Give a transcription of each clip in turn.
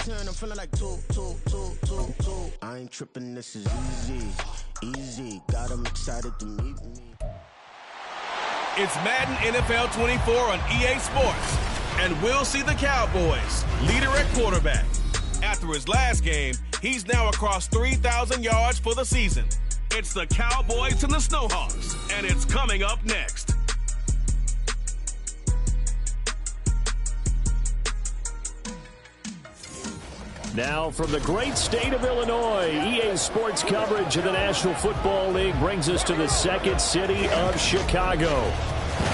10, I'm feeling like two. I ain't tripping, this is easy. Got 'em excited to meet me. It's Madden NFL 24 on EA Sports, and we'll see the Cowboys, leader at quarterback. After his last game, he's now across 3,000 yards for the season. It's the Cowboys and the Snowhawks, and it's coming up next. Now from the great state of Illinois, EA Sports coverage of the National Football League brings us to the second city of Chicago.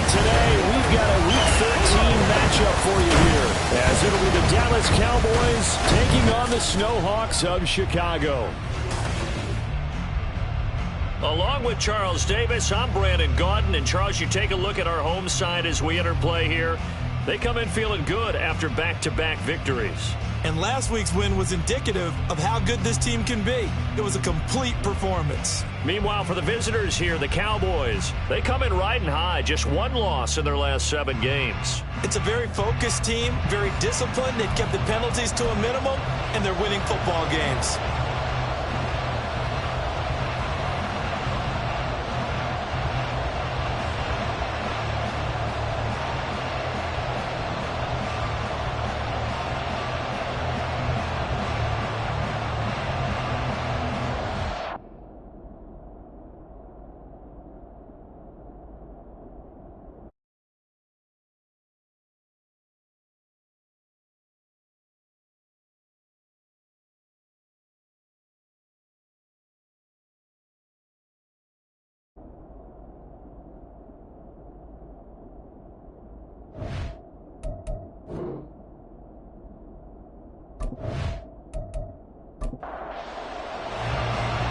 Today, we've got a Week 13 matchup for you here, as it'll be the Dallas Cowboys taking on the Snowhawks of Chicago. Along with Charles Davis, I'm Brandon Gaudin. And Charles, you take a look at our home side as we enter play here. They come in feeling good after back-to-back victories. And last week's win was indicative of how good this team can be. It was a complete performance. Meanwhile, for the visitors here, the Cowboys, they come in riding high, just one loss in their last 7 games. It's a very focused team, very disciplined. They've kept the penalties to a minimum, and they're winning football games.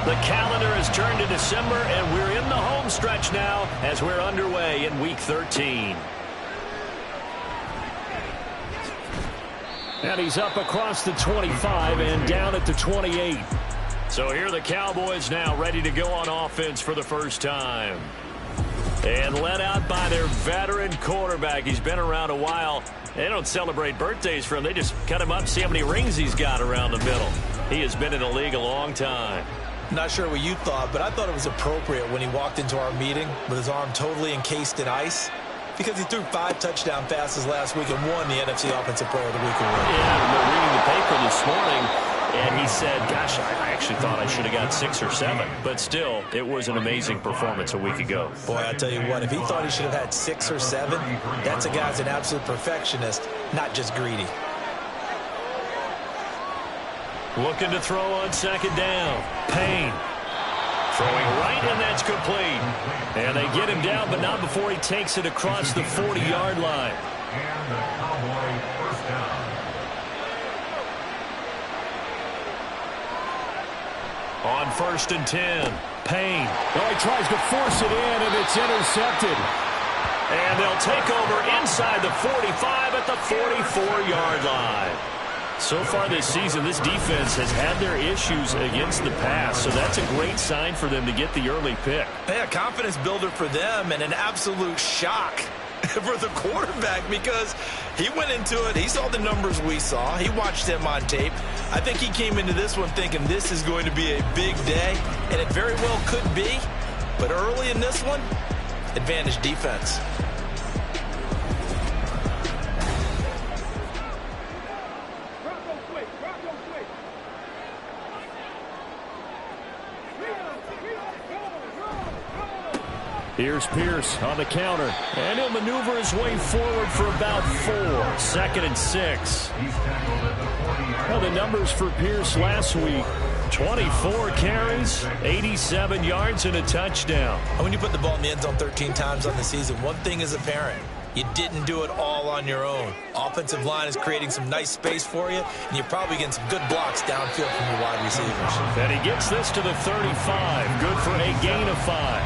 The calendar has turned to December, and we're in the home stretch now as we're underway in Week 13. And he's up across the 25 and down at the 28. So here are the Cowboys now ready to go on offense for the first time. And led out by their veteran quarterback. He's been around a while. They don't celebrate birthdays for him. They just cut him up, see how many rings he's got around the middle. He has been in the league a long time. Not sure what you thought, but I thought it was appropriate when he walked into our meeting with his arm totally encased in ice, because he threw 5 touchdown passes last week and won the NFC Offensive Player of the Week award. Yeah, I remember reading the paper this morning, and he said, gosh, I actually thought I should have got 6 or 7. But still, it was an amazing performance a week ago. Boy, I tell you what, if he thought he should have had 6 or 7, that's a guy's an absolute perfectionist, not just greedy. Looking to throw on second down. Payne. Throwing right, and that's complete. And they get him down, but not before he takes it across the 40-yard line. And the Cowboy first down. On 1st and 10, Payne. Oh, he tries to force it in, and it's intercepted. And they'll take over inside the 45 at the 44-yard line. So far this season, this defense has had their issues against the pass, so that's a great sign for them to get the early pick. Yeah, confidence builder for them, and an absolute shock for the quarterback, because he went into it, he saw the numbers we saw, he watched them on tape. I think he came into this one thinking this is going to be a big day, and it very well could be, but early in this one, advantage defense. Here's Pierce on the counter, and he'll maneuver his way forward for about 4. 2nd and 6. Well, the numbers for Pierce last week: 24 carries, 87 yards, and a touchdown. When you put the ball in the end zone 13 times on the season, one thing is apparent: you didn't do it all on your own. Offensive line is creating some nice space for you, and you're probably getting some good blocks downfield from your wide receivers. And he gets this to the 35, good for a gain of 5.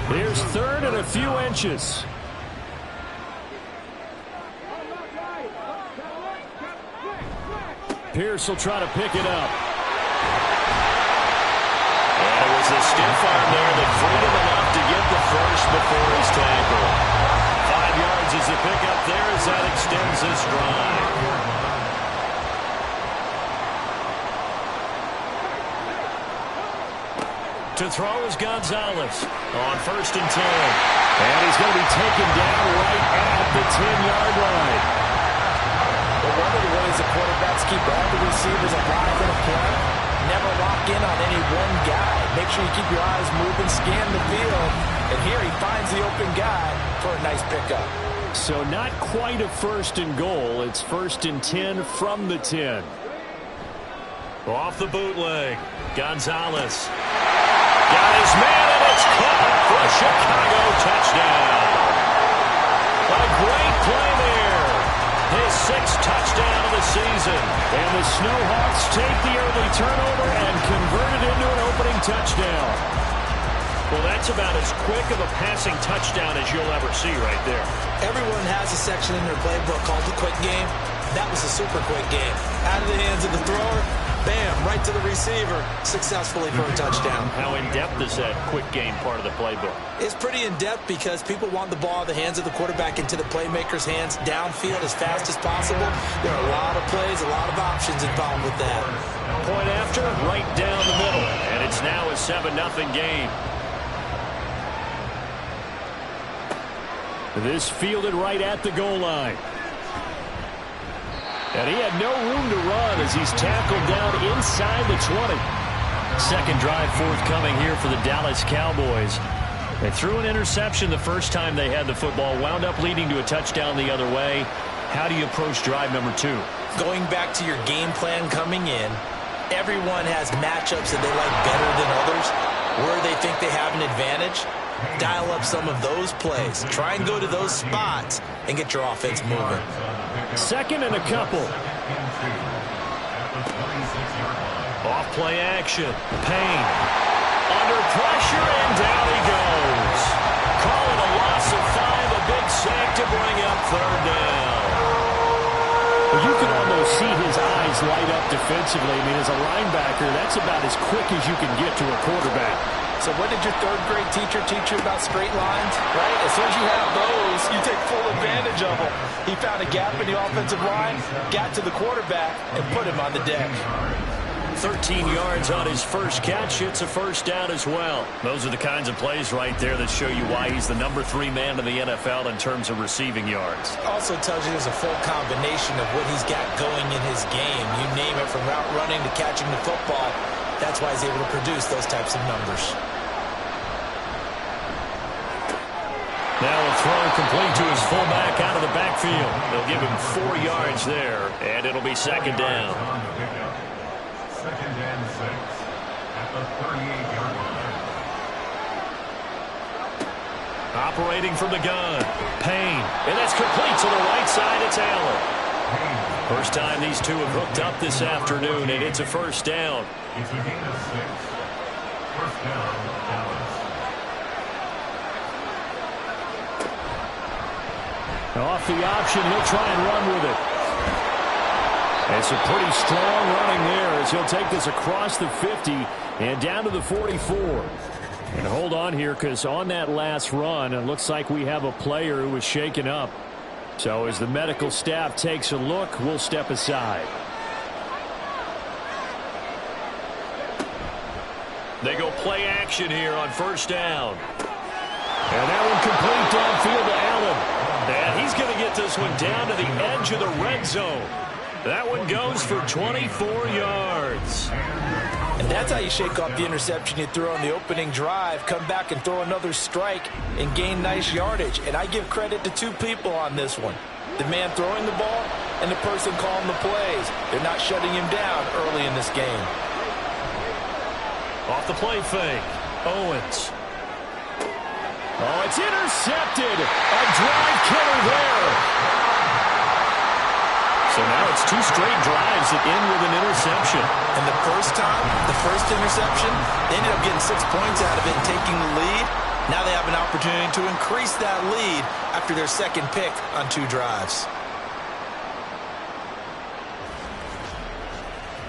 Here's 3rd and a few inches. Pierce will try to pick it up. And it was the stiff arm there that freed him enough to get the first before his tackle. 5 yards is the pickup there as that extends his drive. To throw is Gonzalez on 1st and 10. And he's going to be taken down right at the 10-yard line. Well, one of the ways the quarterbacks keep all the receivers alive in a play, never lock in on any one guy. Make sure you keep your eyes moving, scan the field. And here he finds the open guy for a nice pickup. So not quite a 1st and goal. It's 1st and 10 from the 10. Off the bootleg. Gonzalez. Got his man, and it's caught for a Chicago touchdown. A great play there. His 6th touchdown of the season. And the Snowhawks take the early turnover and convert it into an opening touchdown. Well, that's about as quick of a passing touchdown as you'll ever see right there. Everyone has a section in their playbook called the quick game. That was a super quick game. Out of the hands of the thrower, bam, right to the receiver, successfully for a touchdown. How in-depth is that quick game part of the playbook? It's pretty in-depth because people want the ball in the hands of the quarterback into the playmaker's hands downfield as fast as possible. There are a lot of plays, a lot of options involved with that. Point after, right down the middle. And it's now a 7-0 game. This fielded right at the goal line. And he had no room to run as he's tackled down inside the 20. Second drive forthcoming here for the Dallas Cowboys. They threw an interception the first time they had the football, wound up leading to a touchdown the other way. How do you approach drive number 2? Going back to your game plan coming in, everyone has matchups that they like better than others. Where they think they have an advantage, dial up some of those plays. Try and go to those spots and get your offense moving. 2nd and a couple. Off play action. Payne. Under pressure, and down he goes. Call it a loss of 5. A big sack to bring up 3rd down. Well, you can almost see his eyes light up defensively. I mean, as a linebacker, that's about as quick as you can get to a quarterback. So what did your 3rd grade teacher teach you about straight lines? Right? As soon as you have those, you take full advantage of them. He found a gap in the offensive line, got to the quarterback, and put him on the deck. 13 yards on his first catch. It's a 1st down as well. Those are the kinds of plays right there that show you why he's the number 3 man in the NFL in terms of receiving yards. Also tells you there's a full combination of what he's got going in his game. You name it, from route running to catching the football. That's why he's able to produce those types of numbers. Now a throw complete to his fullback out of the backfield. They'll give him 4 yards there, and it'll be 2nd down. 2nd and 6 at the 38-yard line. Operating from the gun. Payne. And that's complete to the right side. It's Allen. First time these two have hooked up this afternoon, and it's a 1st down. It's a gain of 6. 1st down, Dallas. Off the option, he'll try and run with it. It's a pretty strong running there as he'll take this across the 50 and down to the 44. And hold on here, because on that last run, it looks like we have a player who was shaken up. So as the medical staff takes a look, we'll step aside. They go play action here on 1st down. And that one complete downfield to Allen. And he's going to get this one down to the edge of the red zone. That one goes for 24 yards. And that's how you shake off the interception you threw on the opening drive, come back and throw another strike and gain nice yardage. And I give credit to 2 people on this one. The man throwing the ball and the person calling the plays. They're not shutting him down early in this game. Off the play fake. Owens. Oh, it's intercepted. A drive killer there. So now it's 2 straight drives that end with an interception. And the first time, the first interception, they ended up getting 6 points out of it and taking the lead. Now they have an opportunity to increase that lead after their 2nd pick on 2 drives.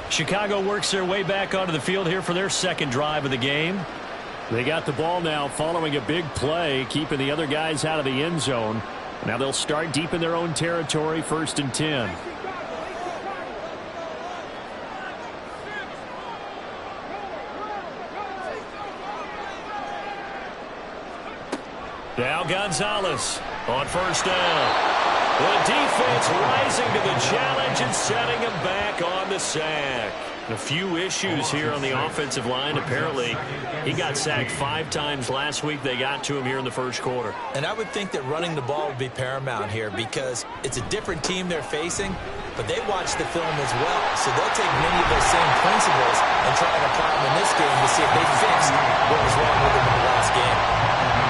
Chicago works their way back onto the field here for their 2nd drive of the game. They got the ball now following a big play, keeping the other guys out of the end zone. Now they'll start deep in their own territory, 1st and 10. Now Gonzalez on first down. The defense rising to the challenge and setting him back on the sack. A few issues here on the offensive line. Apparently, he got sacked 5 times last week. They got to him here in the first quarter. And I would think that running the ball would be paramount here because it's a different team they're facing, but they watch the film as well. So they'll take many of those same principles and try and apply them in this game to see if they fixed what was wrong with them in the last game.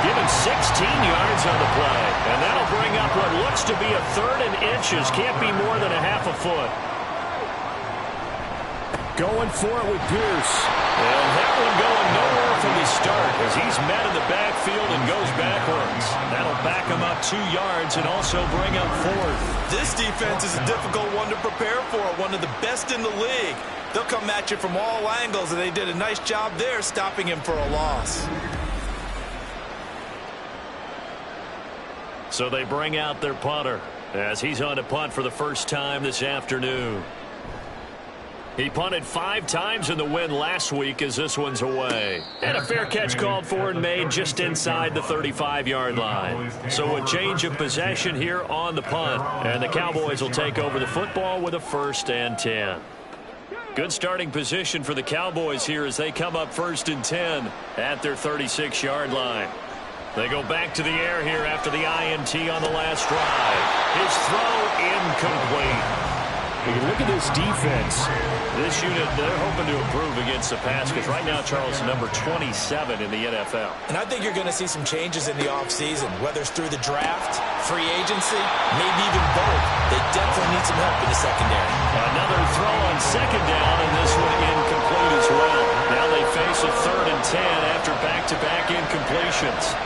Given 16 yards on the play, and that'll bring up what looks to be a 3rd and inches. Can't be more than a half a foot. Going for it with Pierce. And that one going nowhere from the start as he's met in the backfield and goes backwards. That'll back him up 2 yards and also bring up 4th. This defense is a difficult one to prepare for, one of the best in the league. They'll come at you from all angles, and they did a nice job there stopping him for a loss. So they bring out their punter as he's on to punt for the first time this afternoon. He punted 5 times in the win last week as this one's away. And a fair catch called for and made just inside the 35-yard line. So a change of possession here on the punt. And the Cowboys will take over the football with a 1st and 10. Good starting position for the Cowboys here as they come up 1st and 10 at their 36-yard line. They go back to the air here after the INT on the last drive. His throw incomplete. When you look at this defense, this unit, they're hoping to improve against the pass because right now, Charles, number 27 in the NFL. And I think you're going to see some changes in the offseason, whether it's through the draft, free agency, maybe even both. They definitely need some help in the secondary. Another throw on 2nd down, and this one incomplete as well. Now they face a 3rd and 10 after back-to-back incompletions.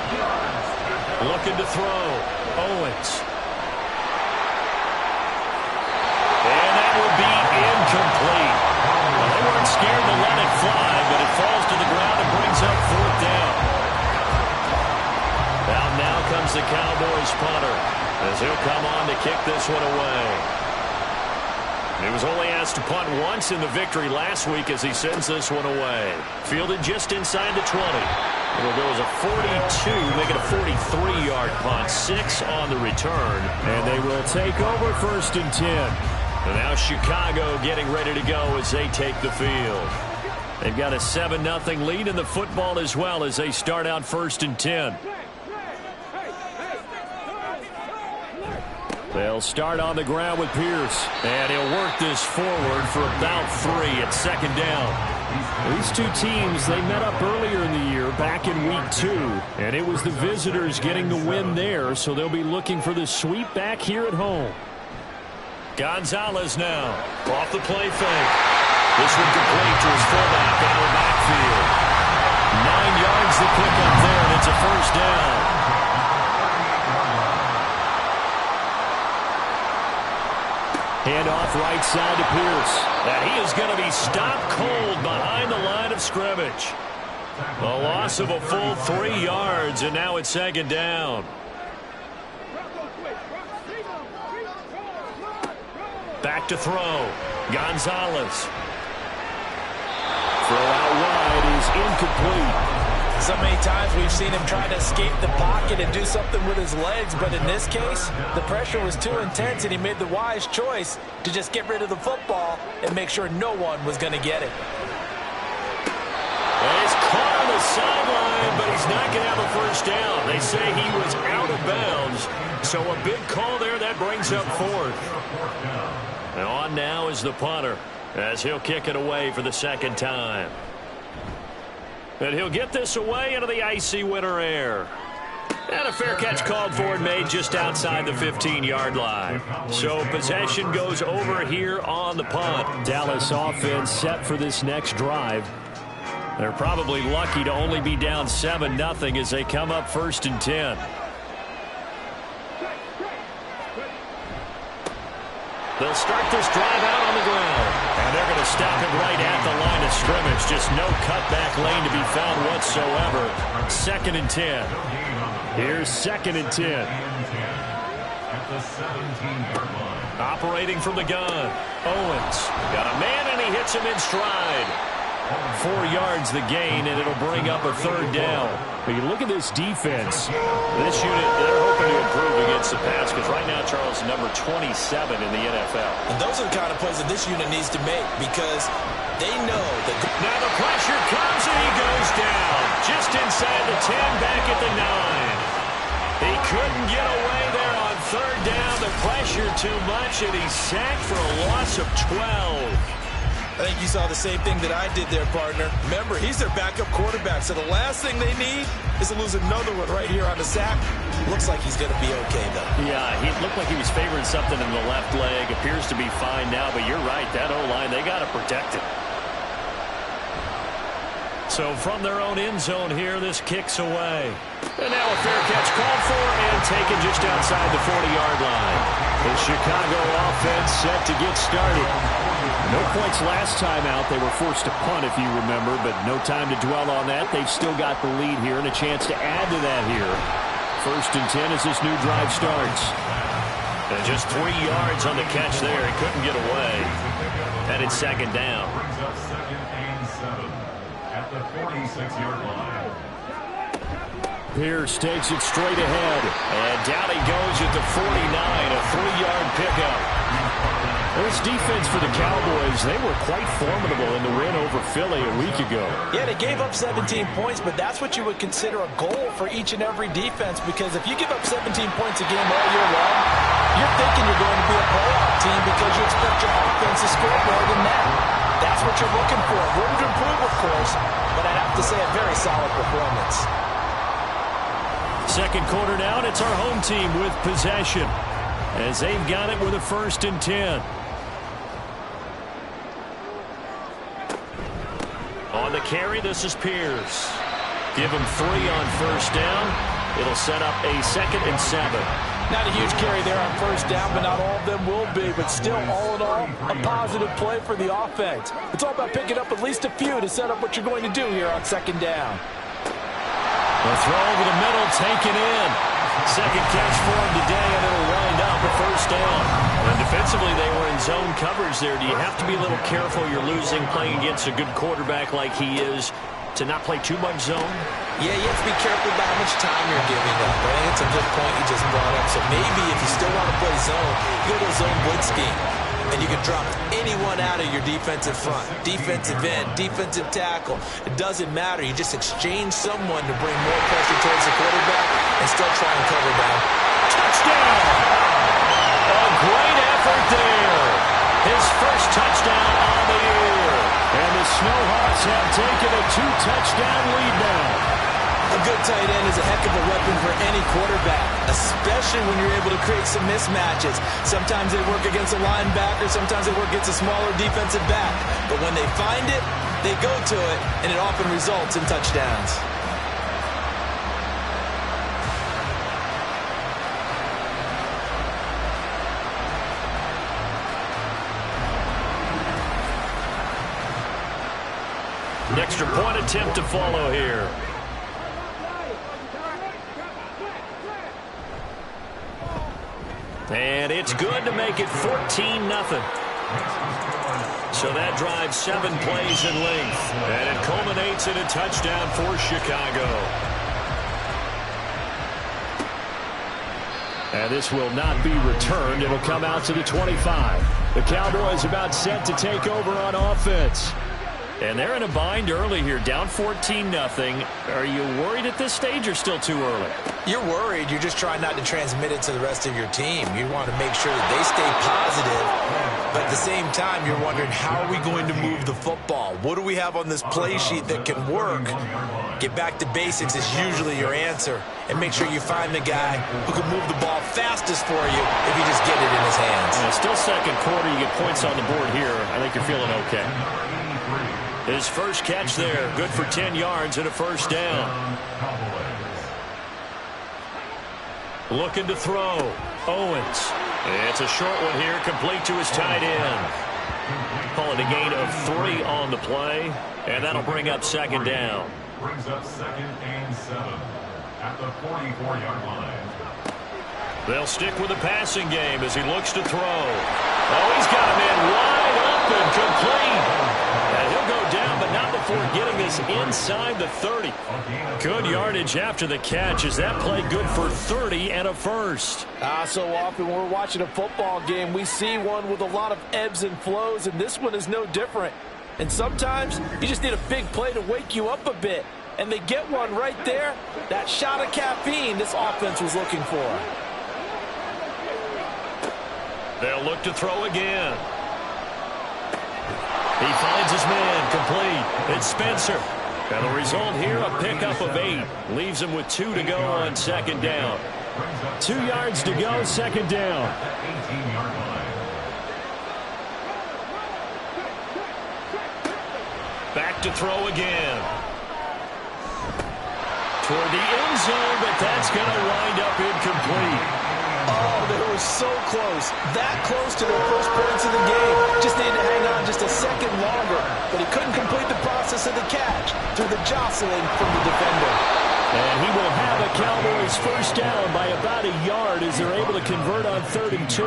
Looking to throw. Owens. And that will be incomplete. Well, they weren't scared to let it fly, but it falls to the ground and brings up 4th down. Now comes the Cowboys punter as he'll come on to kick this one away. He was only asked to punt once in the victory last week as he sends this one away. Fielded just inside the 20. It'll go as a 42, make it a 43-yard punt, 6 on the return. And they will take over 1st and 10. And now Chicago getting ready to go as they take the field. They've got a 7-0 lead in the football as well as they start out 1st and 10. They'll start on the ground with Pierce. And he'll work this forward for about 3 at 2nd down. These two teams, they met up earlier in the year, back in week 2. And it was the visitors getting the win there, so they'll be looking for the sweep back here at home. Gonzalez now, off the play fake. This one complete to his fullback out of the backfield. 9 yards to pick up there, and it's a 1st down. Handoff right side to Pierce. And he is going to be stopped cold behind the line of scrimmage. A loss of a full 3 yards, and now it's 2nd down. Back to throw. Gonzalez. Throw out wide is incomplete. So many times we've seen him try to escape the pocket and do something with his legs, but in this case, the pressure was too intense and he made the wise choice to just get rid of the football and make sure no one was going to get it. And he's caught on the sideline, but he's not going to have a 1st down. They say he was out of bounds, so a big call there that brings up 4th. And on now is the punter as he'll kick it away for the 2nd time. And he'll get this away into the icy winter air. And a fair catch called for and made just outside the 15-yard line. So possession goes over here on the punt. Dallas offense set for this next drive. They're probably lucky to only be down 7-0 as they come up 1st and 10. They'll start this drive out on the ground. And they're going to stop it right at the line of scrimmage. Just no cutback lane to be found whatsoever. 2nd and 10. Here's 2nd and 10. Operating from the gun. Owens got a man and he hits him in stride. 4 yards the gain, and it'll bring up a third down. But you look at this defense. This unit, they're hoping to improve against the pass because right now, Charles, number 27 in the NFL. And those are the kind of plays that this unit needs to make because they know that... Now the pressure comes, and he goes down. Just inside the 10, back at the 9. He couldn't get away there on third down. The pressure too much, and he's sacked for a loss of 12. I think you saw the same thing that I did there, partner. Remember, he's their backup quarterback, so the last thing they need is to lose another one right here on the sack. Looks like he's going to be okay, though. Yeah, he looked like he was favoring something in the left leg. Appears to be fine now, but you're right. That O-line, they got to protect it. So from their own end zone here, this kicks away. And now a fair catch called for and taken just outside the 40-yard line. The Chicago offense set to get started. No points last time out. They were forced to punt, if you remember, but no time to dwell on that. They've still got the lead here and a chance to add to that here. 1st and 10 as this new drive starts. And just 3 yards on the catch there. He couldn't get away. And it's second down. Brings up 2nd and 7 at the 46-yard line. Pierce takes it straight ahead. And down he goes at the 49, a 3-yard pickup. This defense for the Cowboys, they were quite formidable in the win over Philly a week ago. Yeah, they gave up 17 points, but that's what you would consider a goal for each and every defense because if you give up 17 points a game all year long, you're thinking you're going to be a playoff team because you expect your offense to score more than that. That's what you're looking for. Room to improve, of course, but I'd have to say a very solid performance. Second quarter now, and it's our home team with possession as they've got it with a 1st and 10. On the carry, this is Pierce. Give him 3 on 1st down. It'll set up a 2nd and 7. Not a huge carry there on 1st down, but not all of them will be. But still, all in all, a positive play for the offense. It's all about picking up at least a few to set up what you're going to do here on 2nd down. The throw over the middle, taken in. Second catch for him today, and it'll wind up a 1st down. And defensively, they were in zone coverage there. Do you have to be a little careful? You're losing playing against a good quarterback like he is to not play too much zone? Yeah, you have to be careful about how much time you're giving up. I think it's a good point you just brought up. So maybe if you still want to play zone, you go to a zone blitz scheme. And you can drop anyone out of your defensive front, defensive end, defensive tackle. It doesn't matter. You just exchange someone to bring more pressure towards the quarterback and still try and cover down. Touchdown! A great effort there. His first touchdown on the year. And the Snowhawks have taken a 2-touchdown lead now. A good tight end is a heck of a weapon for any quarterback, especially when you're able to create some mismatches. Sometimes they work against a linebacker, sometimes they work against a smaller defensive back. But when they find it, they go to it, and it often results in touchdowns. An extra point attempt to follow here. And it's good to make it 14-0. So that drives 7 plays in length. And it culminates in a touchdown for Chicago. And this will not be returned. It'll come out to the 25. The Cowboys about set to take over on offense. And they're in a bind early here, down 14-0. Are you worried at this stage or still too early? You're worried. You're just trying not to transmit it to the rest of your team. You want to make sure that they stay positive. But at the same time, you're wondering, how are we going to move the football? What do we have on this play sheet that can work? Get back to basics is usually your answer. And make sure you find the guy who can move the ball fastest for you if you just get it in his hands. And it's still second quarter. You get points on the board here. I think you're feeling okay. His first catch there, good for 10 yards and a 1st down. Looking to throw. Owens. It's a short one here, complete to his tight end. Calling a gain of 3 on the play, and that'll bring up 2nd down. Brings up 2nd and 7 at the 44-yard line. They'll stick with the passing game as he looks to throw. Oh, he's got him in wide open, complete. And he'll go down, but not 30. Good yardage after the catch. Is that play good for 30 and a first? So often when we're watching a football game, we see one with a lot of ebbs and flows, and this one is no different. And sometimes you just need a big play to wake you up a bit. And they get one right there. That shot of caffeine this offense was looking for. They'll look to throw again. He finds his man complete. It's Spencer. And the result here, a pickup of 8. Leaves him with 2 to go on second down. 2 yards to go, second down. 18-yard line. Back to throw again. Toward the end zone, but that's going to wind up incomplete. Oh, they were so close. That close to their first points of the game. Just needed to hang on just a second longer. But he couldn't complete the process of the catch through the jostling from the defender. And he will have a Cowboys first down by about a yard as they're able to convert on 3rd and 2.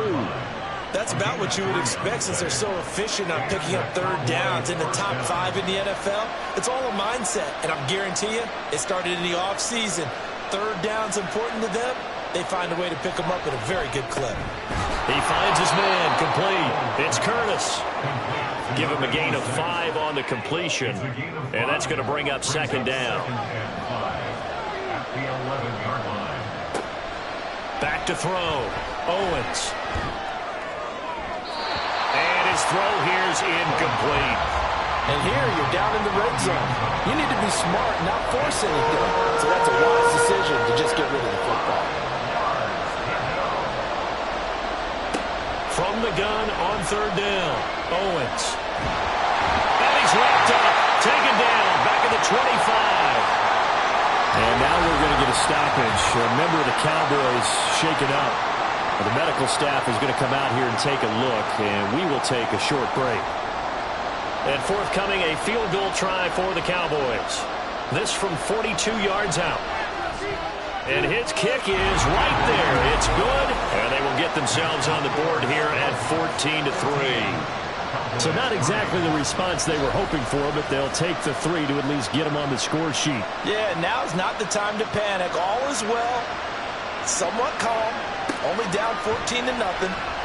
That's about what you would expect since they're so efficient on picking up third downs in the top 5 in the NFL. It's all a mindset, and I guarantee you, it started in the offseason. Third down's important to them. They find a way to pick them up at a very good clip. He finds his man complete. It's Curtis. Give him a gain of 5 on the completion, and that's going to bring up second down. At the 11-yard line. Back to throw. Owens. And his throw here is incomplete. And here you're down in the red zone. You need to be smart, not force anything. So that's a wise decision to just get rid of the football. From the gun on 3rd down. Owens. And he's wrapped up. Taken down. Back at the 25. And now we're going to get a stoppage. A member of the Cowboys shaken up. The medical staff is going to come out here and take a look, and we will take a short break. And forthcoming, a field goal try for the Cowboys. This from 42 yards out. And his kick is right there. It's good, and they will get themselves on the board here at 14-3. So not exactly the response they were hoping for, but they'll take the 3 to at least get them on the score sheet. Yeah, now's not the time to panic. All is well. Somewhat calm. Only down 14-0.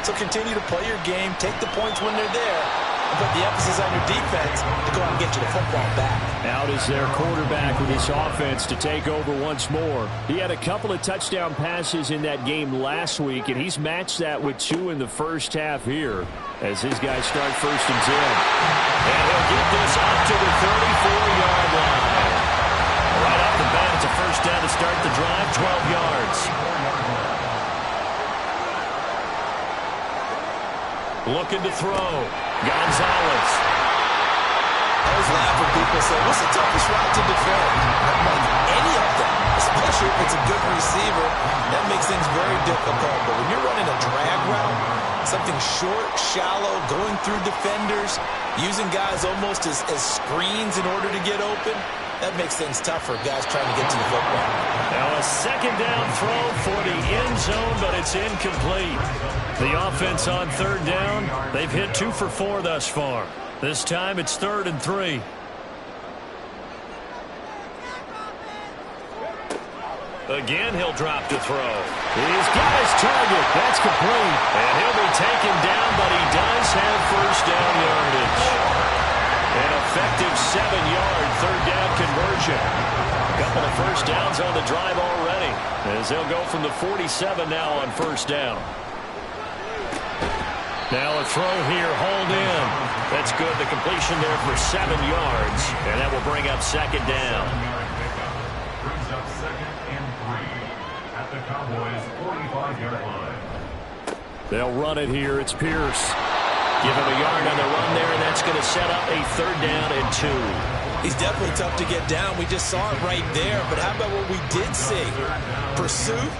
So continue to play your game. Take the points when they're there. And put the emphasis on your defense to go out and get you the football back. Out is their quarterback with this offense to take over once more. He had a couple of touchdown passes in that game last week, and he's matched that with 2 in the first half here as his guys start 1st and 10. And he'll get this up to the 34-yard line. Right off the bat, it's a first down to start the drive, 12 yards. Looking to throw. Gonzalez. I always laugh when people say, what's the toughest route to defend? Like any of them, especially if it's a good receiver, that makes things very difficult. But when you're running a drag route, something short, shallow, going through defenders, using guys almost as screens in order to get open, that makes things tough for guys trying to get to the football. Now a second down throw for the end zone, but it's incomplete. The offense on 3rd down, they've hit 2 for 4 thus far. This time it's 3rd and 3. Again, he'll drop to throw. He's got his target. That's complete. And he'll be taken down, but he does have first down yardage. An effective 7-yard 3rd down conversion. A couple of first downs on the drive already, as they'll go from the 47 now on 1st down. Now a throw here, hauled in. That's good. The completion there for 7 yards, and that will bring up second down. Brings up 2nd and 3 at the Cowboys' 45-yard line. They'll run it here. It's Pierce. Give him a yard on the run there, and that's going to set up a 3rd down and 2. He's definitely tough to get down. We just saw it right there. But how about what we did see? Pursuit,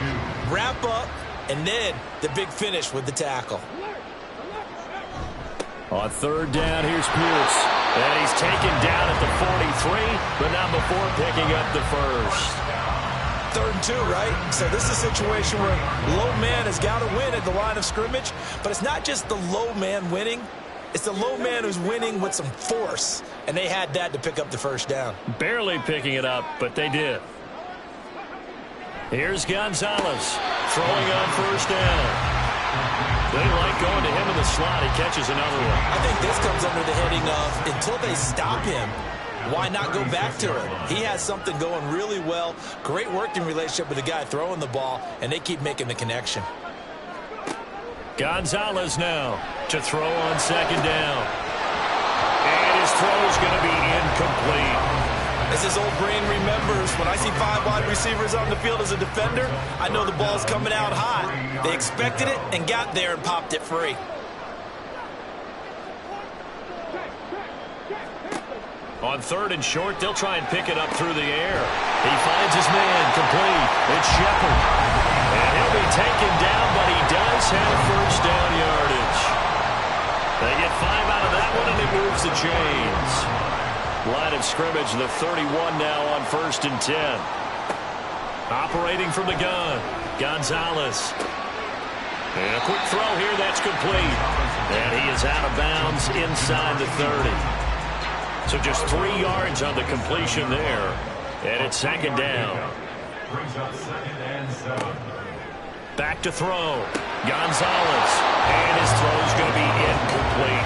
wrap up, and then the big finish with the tackle. On 3rd down, here's Pierce. And he's taken down at the 43, but not before picking up the first. 3rd and 2, right? So this is a situation where low man has got to win at the line of scrimmage. But it's not just the low man winning. It's the low man who's winning with some force, and they had that to pick up the first down. Barely picking it up, but they did. Here's Gonzalez throwing on first down. They like going to him in the slot. He catches another one. I think this comes under the heading of until they stop him, why not go back to it? He has something going really well. Great working relationship with the guy throwing the ball, and they keep making the connection. Gonzalez now to throw on second down. And his throw is going to be incomplete. As his old brain remembers, when I see 5 wide receivers on the field as a defender, I know the ball's coming out hot. They expected it and got there and popped it free. On third and short, they'll try and pick it up through the air. He finds his man complete. It's Shepard. And he'll be taken down, but he does have first down yardage. They get 5 out of that one, and it moves the chains. Line of scrimmage, the 31 now on first and 10. Operating from the gun, Gonzalez. And a quick throw here, that's complete. And he is out of bounds inside the 30. So just 3 yards on the completion there. And it's second down. Brings up second and 7. Back to throw. Gonzalez. And his throw is going to be incomplete.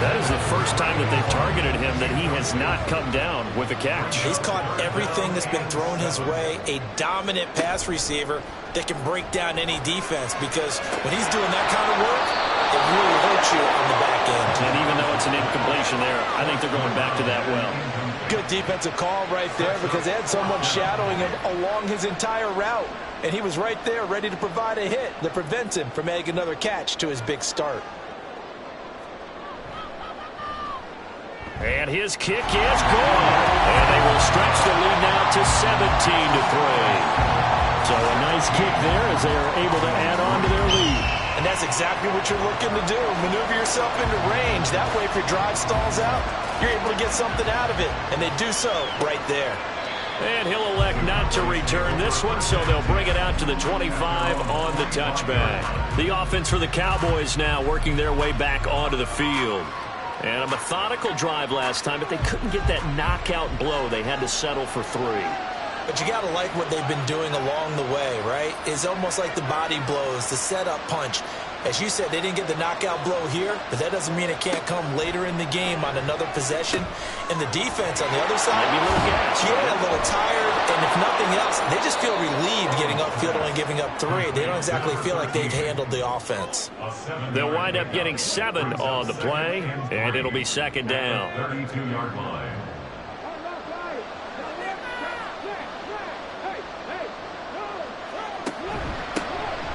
That is the first time that they've targeted him that he has not come down with a catch. He's caught everything that's been thrown his way. A dominant pass receiver that can break down any defense, because when he's doing that kind of work, it really hurts you on the back end. And even though it's an incompletion there, I think they're going back to that well. Good defensive call right there, because they had someone shadowing him along his entire route. And he was right there ready to provide a hit that prevents him from adding another catch to his big start. And his kick is good. And they will stretch the lead now to 17-3. So a nice kick there as they are able to add on to their lead. And that's exactly what you're looking to do. Maneuver yourself into range. That way, if your drive stalls out, you're able to get something out of it. And they do so right there. And he'll elect not to return this one, so they'll bring it out to the 25 on the touchback. The offense for the Cowboys now working their way back onto the field. And a methodical drive last time, but they couldn't get that knockout blow. They had to settle for 3. But you got to like what they've been doing along the way, right? It's almost like the body blows, the setup punch. As you said, they didn't get the knockout blow here, but that doesn't mean it can't come later in the game on another possession. And the defense on the other side, maybe a little gas. Yeah, a little tired, and if nothing else, they just feel relieved getting upfield and giving up 3. They don't exactly feel like they've handled the offense. They'll wind up getting 7 on the play, and it'll be second down. 32-yard line.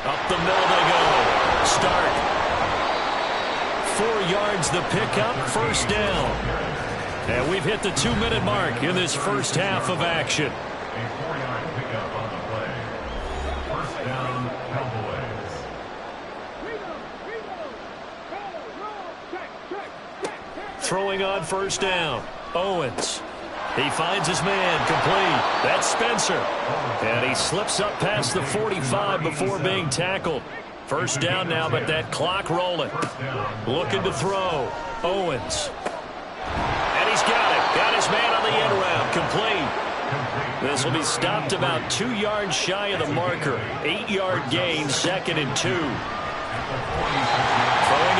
Up the middle they go. Start. 4 yards the pickup, first down. And we've hit the 2-minute mark in this first half of action. A 4-yard pickup on the play. First down, Cowboys. Throwing on first down. Owens. He finds his man complete. That's Spencer. And he slips up past the 45 before being tackled. First down now, but that clock rolling. Looking to throw. Owens. And he's got it. Got his man on the end round. Complete. This will be stopped about 2 yards shy of the marker. 8-yard gain, second and 2. Throwing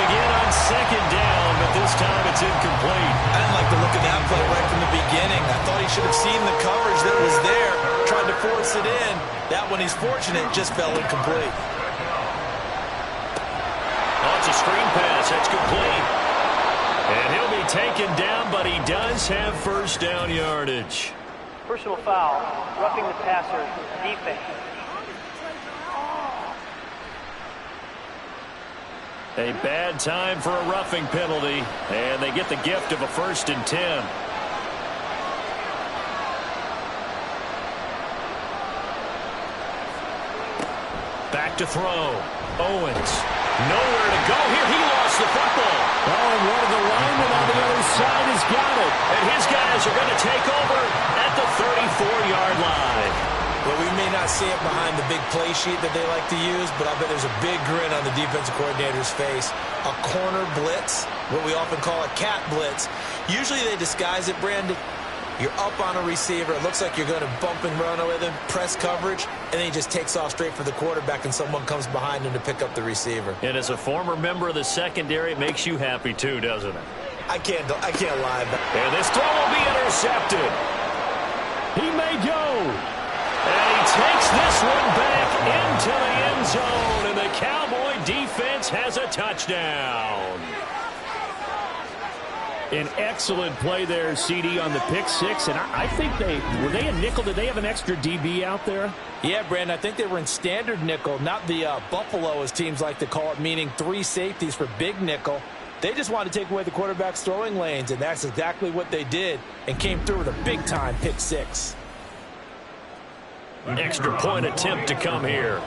again on second down, but this time it's incomplete. I didn't like the look of that play right from the beginning. I thought he should have seen the coverage that was there, tried to force it in. That one, he's fortunate, just fell incomplete. Oh, it's a screen pass. That's complete. And he'll be taken down, but he does have first down yardage. Personal foul, roughing the passer, defense. A bad time for a roughing penalty, and they get the gift of a first and 10. Back to throw. Owens. Nowhere to go here. He lost the football. Oh, and one of the linemen on the other side has got it. And his guys are going to take over at the 34-yard line. Well, we may not see it behind the big play sheet that they like to use, but I bet there's a big grin on the defensive coordinator's face. A corner blitz, what we often call a cat blitz. Usually they disguise it, Brandon. You're up on a receiver. It looks like you're going to bump and run with him, press coverage, and then he just takes off straight for the quarterback, and someone comes behind him to pick up the receiver. And as a former member of the secondary, it makes you happy too, doesn't it? I can't lie. And this throw will be intercepted. He may go. And he takes this one back into the end zone, and the Cowboy defense has a touchdown. An excellent play there, CD, on the pick six. And I think were they in nickel? Did they have an extra DB out there? Yeah, Brandon, I think they were in standard nickel, not the Buffalo, as teams like to call it, meaning 3 safeties for big nickel. They just wanted to take away the quarterback's throwing lanes, and that's exactly what they did, and came through with a big-time pick six. Extra point attempt to come here.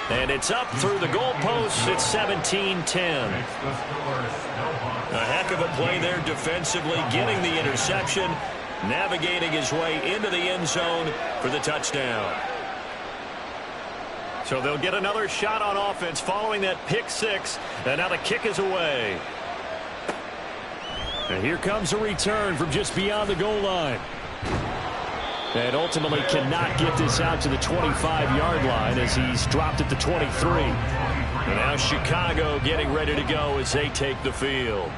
And it's up through the goalposts. It's 17-10. A heck of a play there defensively, getting the interception, navigating his way into the end zone for the touchdown. So they'll get another shot on offense following that pick six, and now the kick is away. And here comes a return from just beyond the goal line. And ultimately cannot get this out to the 25-yard line as he's dropped at the 23. And now Chicago getting ready to go as they take the field.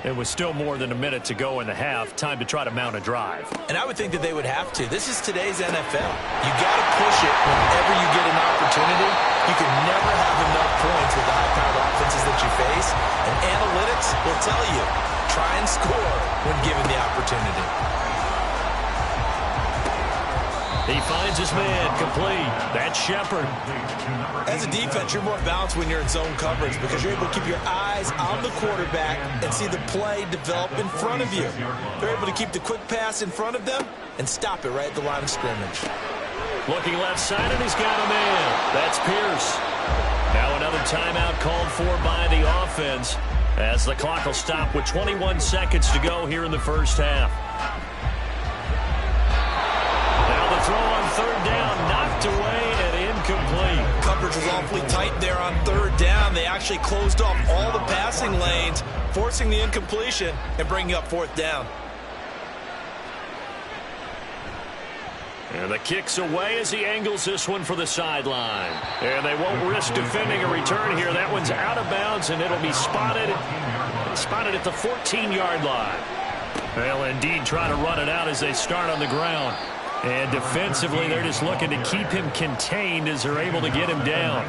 It was still more than a minute to go in the half. Time to try to mount a drive. And I would think that they would have to. This is today's NFL. You got to push it whenever you get an opportunity. You can never have enough points with the high-powered offenses that you face. And analytics will tell you, try and score when given the opportunity. He finds his man complete. That's Shepard. As a defense, you're more balanced when you're in zone coverage because you're able to keep your eyes on the quarterback and see the play develop in front of you. They're able to keep the quick pass in front of them and stop it right at the line of scrimmage. Looking left side, and he's got a man. That's Pierce. Now another timeout called for by the offense as the clock will stop with 21 seconds to go here in the first half. Throw on third down, knocked away and incomplete. Coverage was awfully tight there on third down. They actually closed off all the passing lanes, forcing the incompletion and bringing up fourth down. And the kick's away as he angles this one for the sideline. And they won't risk defending a return here. That one's out of bounds, and it'll be spotted at the 14-yard line. They'll indeed try to run it out as they start on the ground. And defensively, they're just looking to keep him contained as they're able to get him down.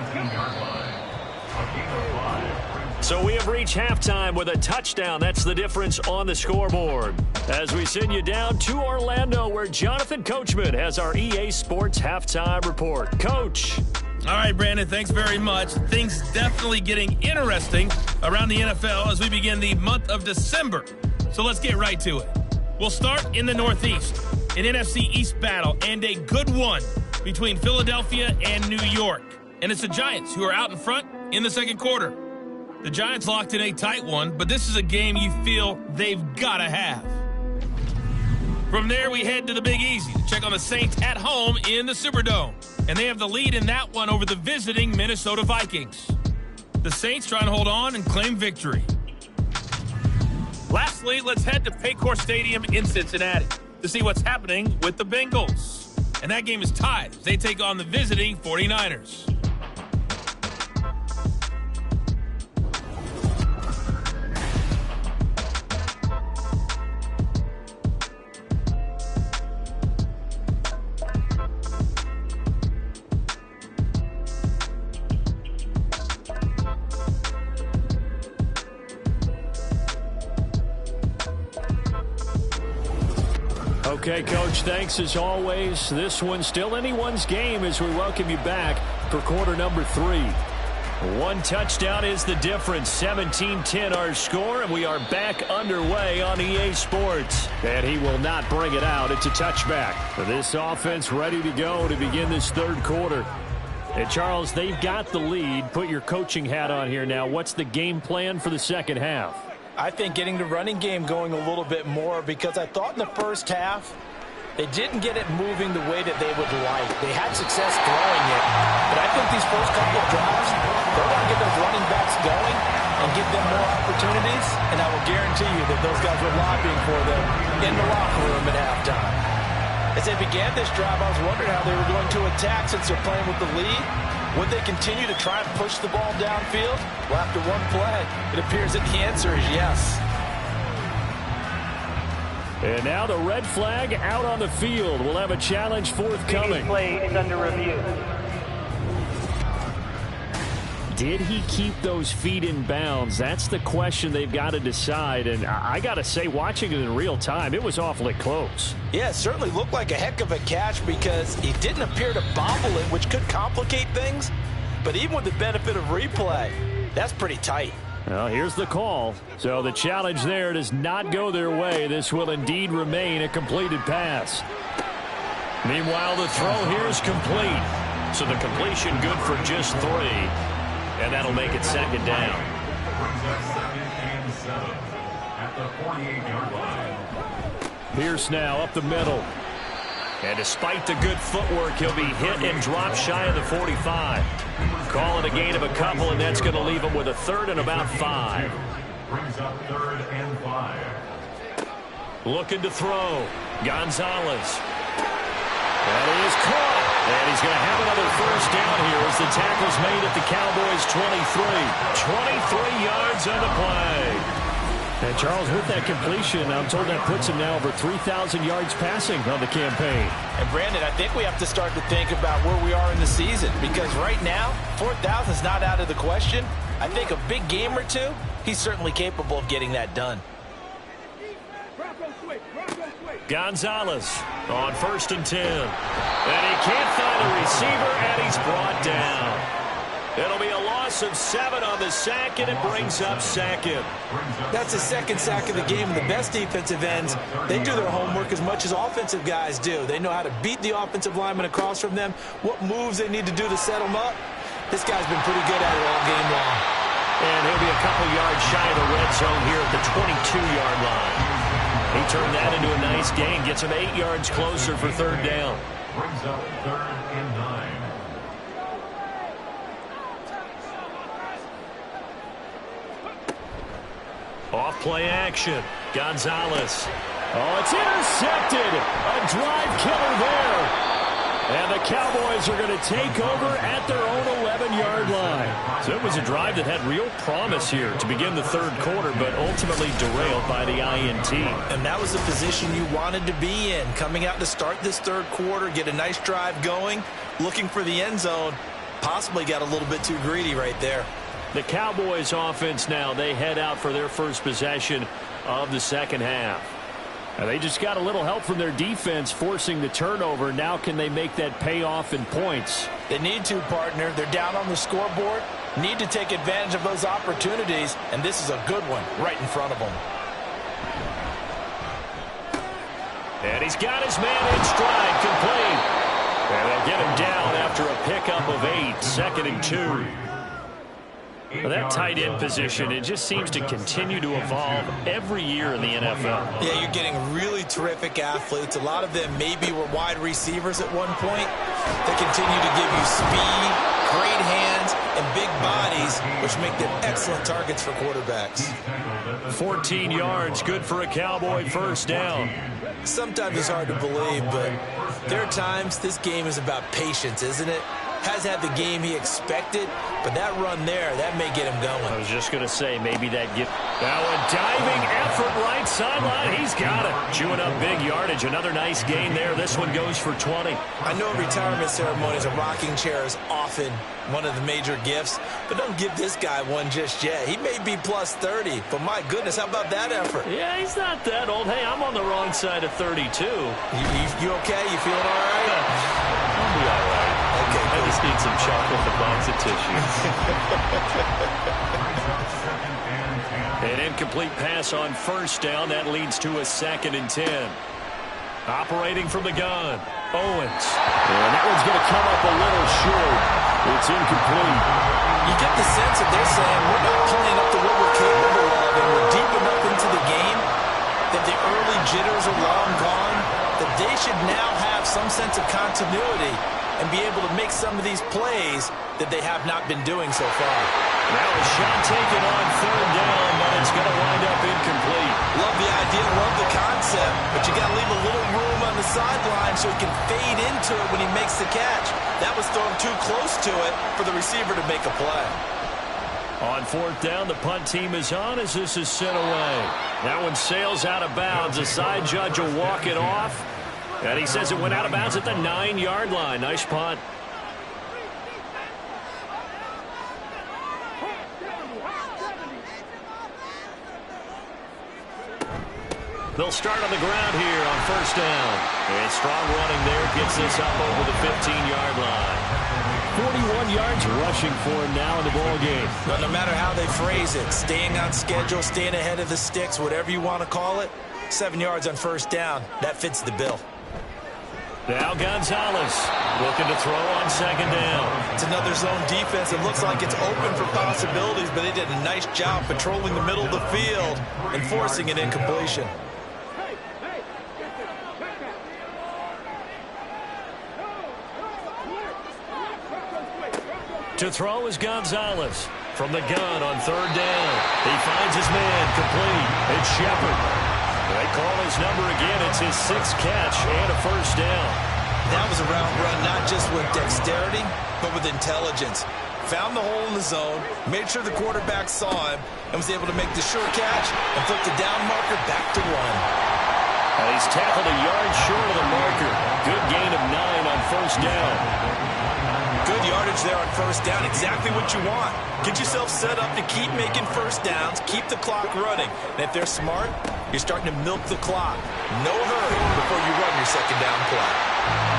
So we have reached halftime with a touchdown. That's the difference on the scoreboard. As we send you down to Orlando, where Jonathan Coachman has our EA Sports Halftime Report. Coach. All right, Brandon, thanks very much. Things definitely getting interesting around the NFL as we begin the month of December. So let's get right to it. We'll start in the Northeast. An NFC East battle and a good one between Philadelphia and New York. And it's the Giants who are out in front in the second quarter. The Giants locked in a tight one, but this is a game you feel they've got to have. From there, we head to the Big Easy to check on the Saints at home in the Superdome. And they have the lead in that one over the visiting Minnesota Vikings. The Saints try and hold on and claim victory. Lastly, let's head to Paycor Stadium in Cincinnati to see what's happening with the Bengals. And that game is tied as they take on the visiting 49ers. Okay, Coach, thanks as always. This one's still anyone's game as we welcome you back for quarter number 3. One touchdown is the difference. 17-10 our score, and we are back underway on EA Sports. And he will not bring it out. It's a touchback. This offense ready to go to begin this third quarter. And Charles, they've got the lead. Put your coaching hat on here now. What's the game plan for the second half? I think getting the running game going a little bit more, because I thought in the first half they didn't get it moving the way that they would like. They had success throwing it, but I think these first couple of drives, they're going to get those running backs going and give them more opportunities, and I will guarantee you that those guys were lobbying for them in the locker room at halftime. As they began this drive, I was wondering how they were going to attack since they're playing with the lead. Would they continue to try and push the ball downfield? Well, after one play, it appears that the answer is yes. And now the red flag out on the field. We'll have a challenge forthcoming. Play is under review. Did he keep those feet in bounds? That's the question they've got to decide. And I got to say, watching it in real time, it was awfully close. Yeah, it certainly looked like a heck of a catch because he didn't appear to bobble it, which could complicate things. But even with the benefit of replay, that's pretty tight. Well, here's the call. So the challenge there does not go their way. This will indeed remain a completed pass. Meanwhile, the throw here is complete. So the completion good for just 3. And that'll make it second down. Brings up 2nd and 7 at the 48-yard line. Pierce now up the middle. And despite the good footwork, he'll be hit and dropped shy of the 45. Call it a gain of a couple, and that's going to leave him with a 3rd and about 5. Brings up 3rd and 5. Looking to throw. Gonzalez. That is caught. And he's going to have another first down here as the tackle's made at the Cowboys' 23. 23 yards on the play. And Charles, with that completion, I'm told that puts him now over 3,000 yards passing on the campaign. And Brandon, I think we have to start to think about where we are in the season, because right now, 4,000 is not out of the question. I think a big game or two, he's certainly capable of getting that done. Gonzalez on 1st and 10. And he can't find a receiver, and he's brought down. It'll be a loss of 7 on the sack, and it brings up 2nd. That's the 2nd sack of the game. The best defensive ends, they do their homework as much as offensive guys do. They know how to beat the offensive lineman across from them, what moves they need to do to set them up. This guy's been pretty good at it all game long. And he'll be a couple yards shy of the red zone here at the 22-yard line. He turned that into a nice gain, gets him 8 yards closer for 3rd down. Brings up 3rd and 9. Off play action. Gonzalez. Oh, it's intercepted. A drive killer there. And the Cowboys are going to take over at their own 11-yard line. So it was a drive that had real promise here to begin the 3rd quarter, but ultimately derailed by the INT. And that was the position you wanted to be in, coming out to start this 3rd quarter, get a nice drive going, looking for the end zone. Possibly got a little bit too greedy right there. The Cowboys offense now, they head out for their first possession of the 2nd half. And they just got a little help from their defense forcing the turnover. Now can they make that pay off in points? They need to, partner. They're down on the scoreboard. Need to take advantage of those opportunities, and this is a good one right in front of them. And he's got his man in stride, complete. And they'll get him down after a pickup of 8, 2nd and 2. Well, that tight end position, it just seems to continue to evolve every year in the NFL. Yeah, you're getting really terrific athletes. A lot of them maybe were wide receivers at one point. They continue to give you speed, great hands, and big bodies, which make them excellent targets for quarterbacks. 14 yards, good for a Cowboy first down. Sometimes it's hard to believe, but there are times this game is about patience, isn't it? Has had the game he expected, but that run there, that may get him going. I was just going to say, maybe that get... Now a diving effort right sideline. He's got it. Chewing up big yardage. Another nice gain there. This one goes for 20. I know retirement ceremonies, a rocking chair is often one of the major gifts, but don't give this guy one just yet. He may be plus 30, but my goodness, how about that effort? Yeah, he's not that old. Hey, I'm on the wrong side of 32. You okay? You feeling all right? I'll be all right. Okay, I just need some chocolate and box of tissue. An incomplete pass on first down. That leads to a 2nd and 10. Operating from the gun, Owens. And that one's going to come up a little short. It's incomplete. You get the sense that they're saying we're not playing up to what we're capable of, and we're deep enough some sense of continuity and be able to make some of these plays that they have not been doing so far. Now a shot taken on third down, but it's going to wind up incomplete. Love the idea, love the concept, but you got to leave a little room on the sideline so he can fade into it when he makes the catch. That was thrown too close to it for the receiver to make a play. On fourth down, the punt team is on as this is sent away. That one sails out of bounds. The side judge will walk it off. And he says it went out of bounds at the 9-yard line. Nice punt. They'll start on the ground here on first down. And strong running there gets this up over the 15-yard line. 41 yards rushing for him now in the ball game. But no matter how they phrase it, staying on schedule, staying ahead of the sticks, whatever you want to call it, 7 yards on first down, that fits the bill. Now Gonzalez looking to throw on second down. It's another zone defense. It looks like it's open for possibilities, but they did a nice job patrolling the middle of the field and forcing an incompletion. To throw is Gonzalez from the gun on third down. He finds his man complete. It's Shepard. They call his number again. It's his 6th catch and a first down. That was a route run not just with dexterity, but with intelligence. Found the hole in the zone, made sure the quarterback saw him, and was able to make the sure catch and flip the down marker back to 1. And he's tackled a yard short of the marker. Good gain of 9 on first down. Good yardage there on first down. Exactly what you want. Get yourself set up to keep making first downs, keep the clock running. And if they're smart, you're starting to milk the clock. No hurry before you run your second down play.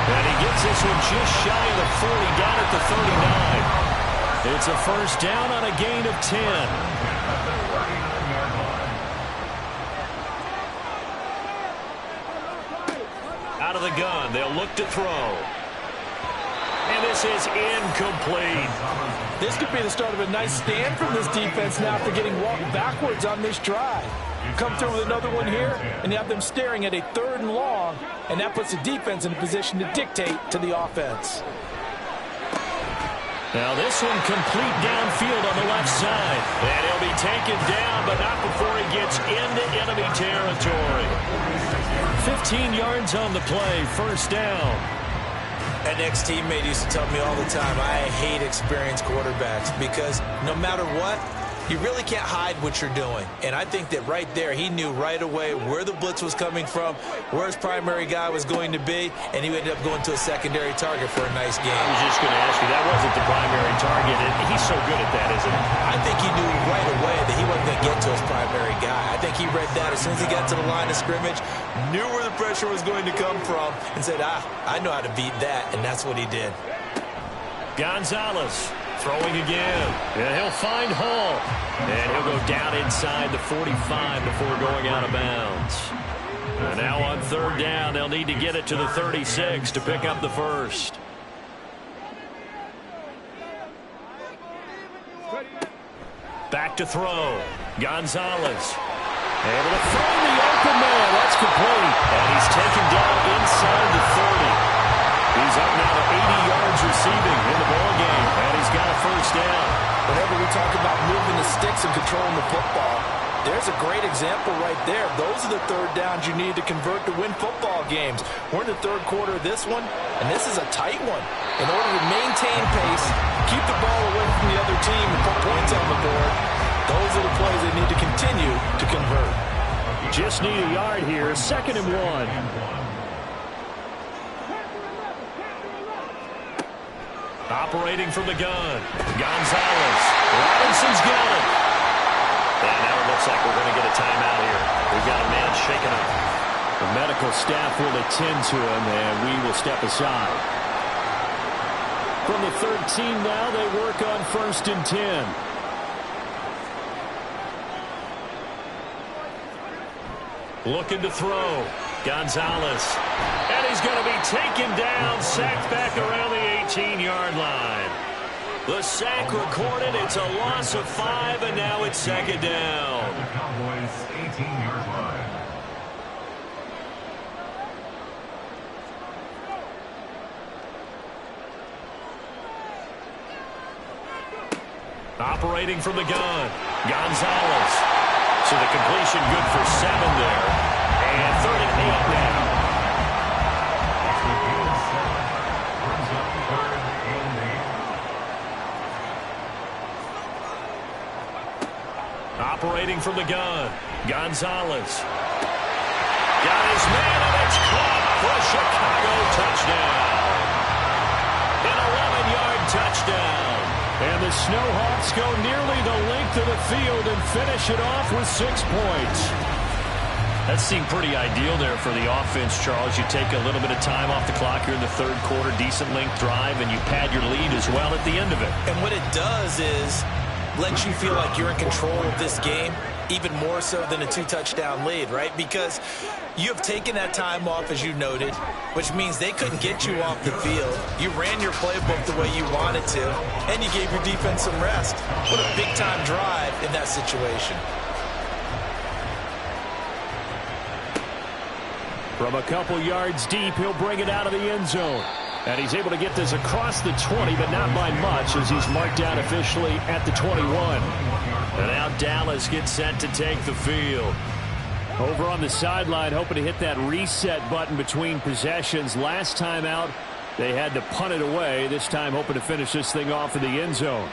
And he gets this one just shy of the 40, down at the 39. It's a first down on a gain of 10. Out of the gun, they'll look to throw. And this is incomplete. This could be the start of a nice stand from this defense now after getting walked backwards on this drive. Come through with another one here, and you have them staring at a 3rd and long, and that puts the defense in a position to dictate to the offense. Now this one complete downfield on the left side. And he'll be taken down, but not before he gets into enemy territory. 15 yards on the play, first down. An ex-teammate used to tell me all the time, I hate experienced quarterbacks because no matter what, you really can't hide what you're doing. And I think that right there, he knew right away where the blitz was coming from, where his primary guy was going to be, and he ended up going to a secondary target for a nice game. I was just going to ask you, that wasn't the primary target, and he's so good at that, isn't he? I think he knew right away that he wasn't going to get to his primary guy. I think he read that as soon as he got to the line of scrimmage, knew where the pressure was going to come from, and said, I know how to beat that, and that's what he did. Gonzalez throwing again, and he'll find Hall. And he'll go down inside the 45 before going out of bounds. And now on third down, they'll need to get it to the 36 to pick up the first. Back to throw. Gonzalez. Able to find the open man. That's complete. And he's taken down inside the 30. He's up now to 80 yards receiving in the ball game. And he's got a first down. Whenever we talk about moving the sticks and controlling the football, there's a great example right there. Those are the third downs you need to convert to win football games. We're in the third quarter of this one, and this is a tight one. In order to maintain pace, keep the ball away from the other team and put points on the board, those are the plays they need to continue to convert. Just need a yard here, 2nd and 1. Operating from the gun, Gonzalez. Robinson's got it. And now it looks like we're going to get a timeout here. We've got a man shaken up. The medical staff will attend to him, and we will step aside. From the 13 now, they work on 1st and 10. Looking to throw. Gonzalez. And he's going to be taken down, sacked back around the 18-yard line. The sack recorded. It's a loss of 5, and now it's 2nd down. The Cowboys 18-yard line. Operating from the gun, Gonzalez. So the completion good for 7 there. And 3rd and 8 now. Operating from the gun, Gonzalez. Got his man, and it's caught for a Chicago touchdown. An 11-yard touchdown. And the Snowhawks go nearly the length of the field and finish it off with 6 points. That seemed pretty ideal there for the offense, Charles. You take a little bit of time off the clock here in the 3rd quarter, decent length drive, and you pad your lead as well at the end of it. And what it does is lets you feel like you're in control of this game, even more so than a 2-touchdown lead, right? Because you have taken that time off, as you noted, which means they couldn't get you off the field. You ran your playbook the way you wanted to, and you gave your defense some rest. What a big-time drive in that situation. From a couple yards deep, he'll bring it out of the end zone. And he's able to get this across the 20, but not by much, as he's marked out officially at the 21. And now Dallas gets set to take the field. Over on the sideline, hoping to hit that reset button between possessions. Last time out, they had to punt it away. This time, hoping to finish this thing off in the end zone.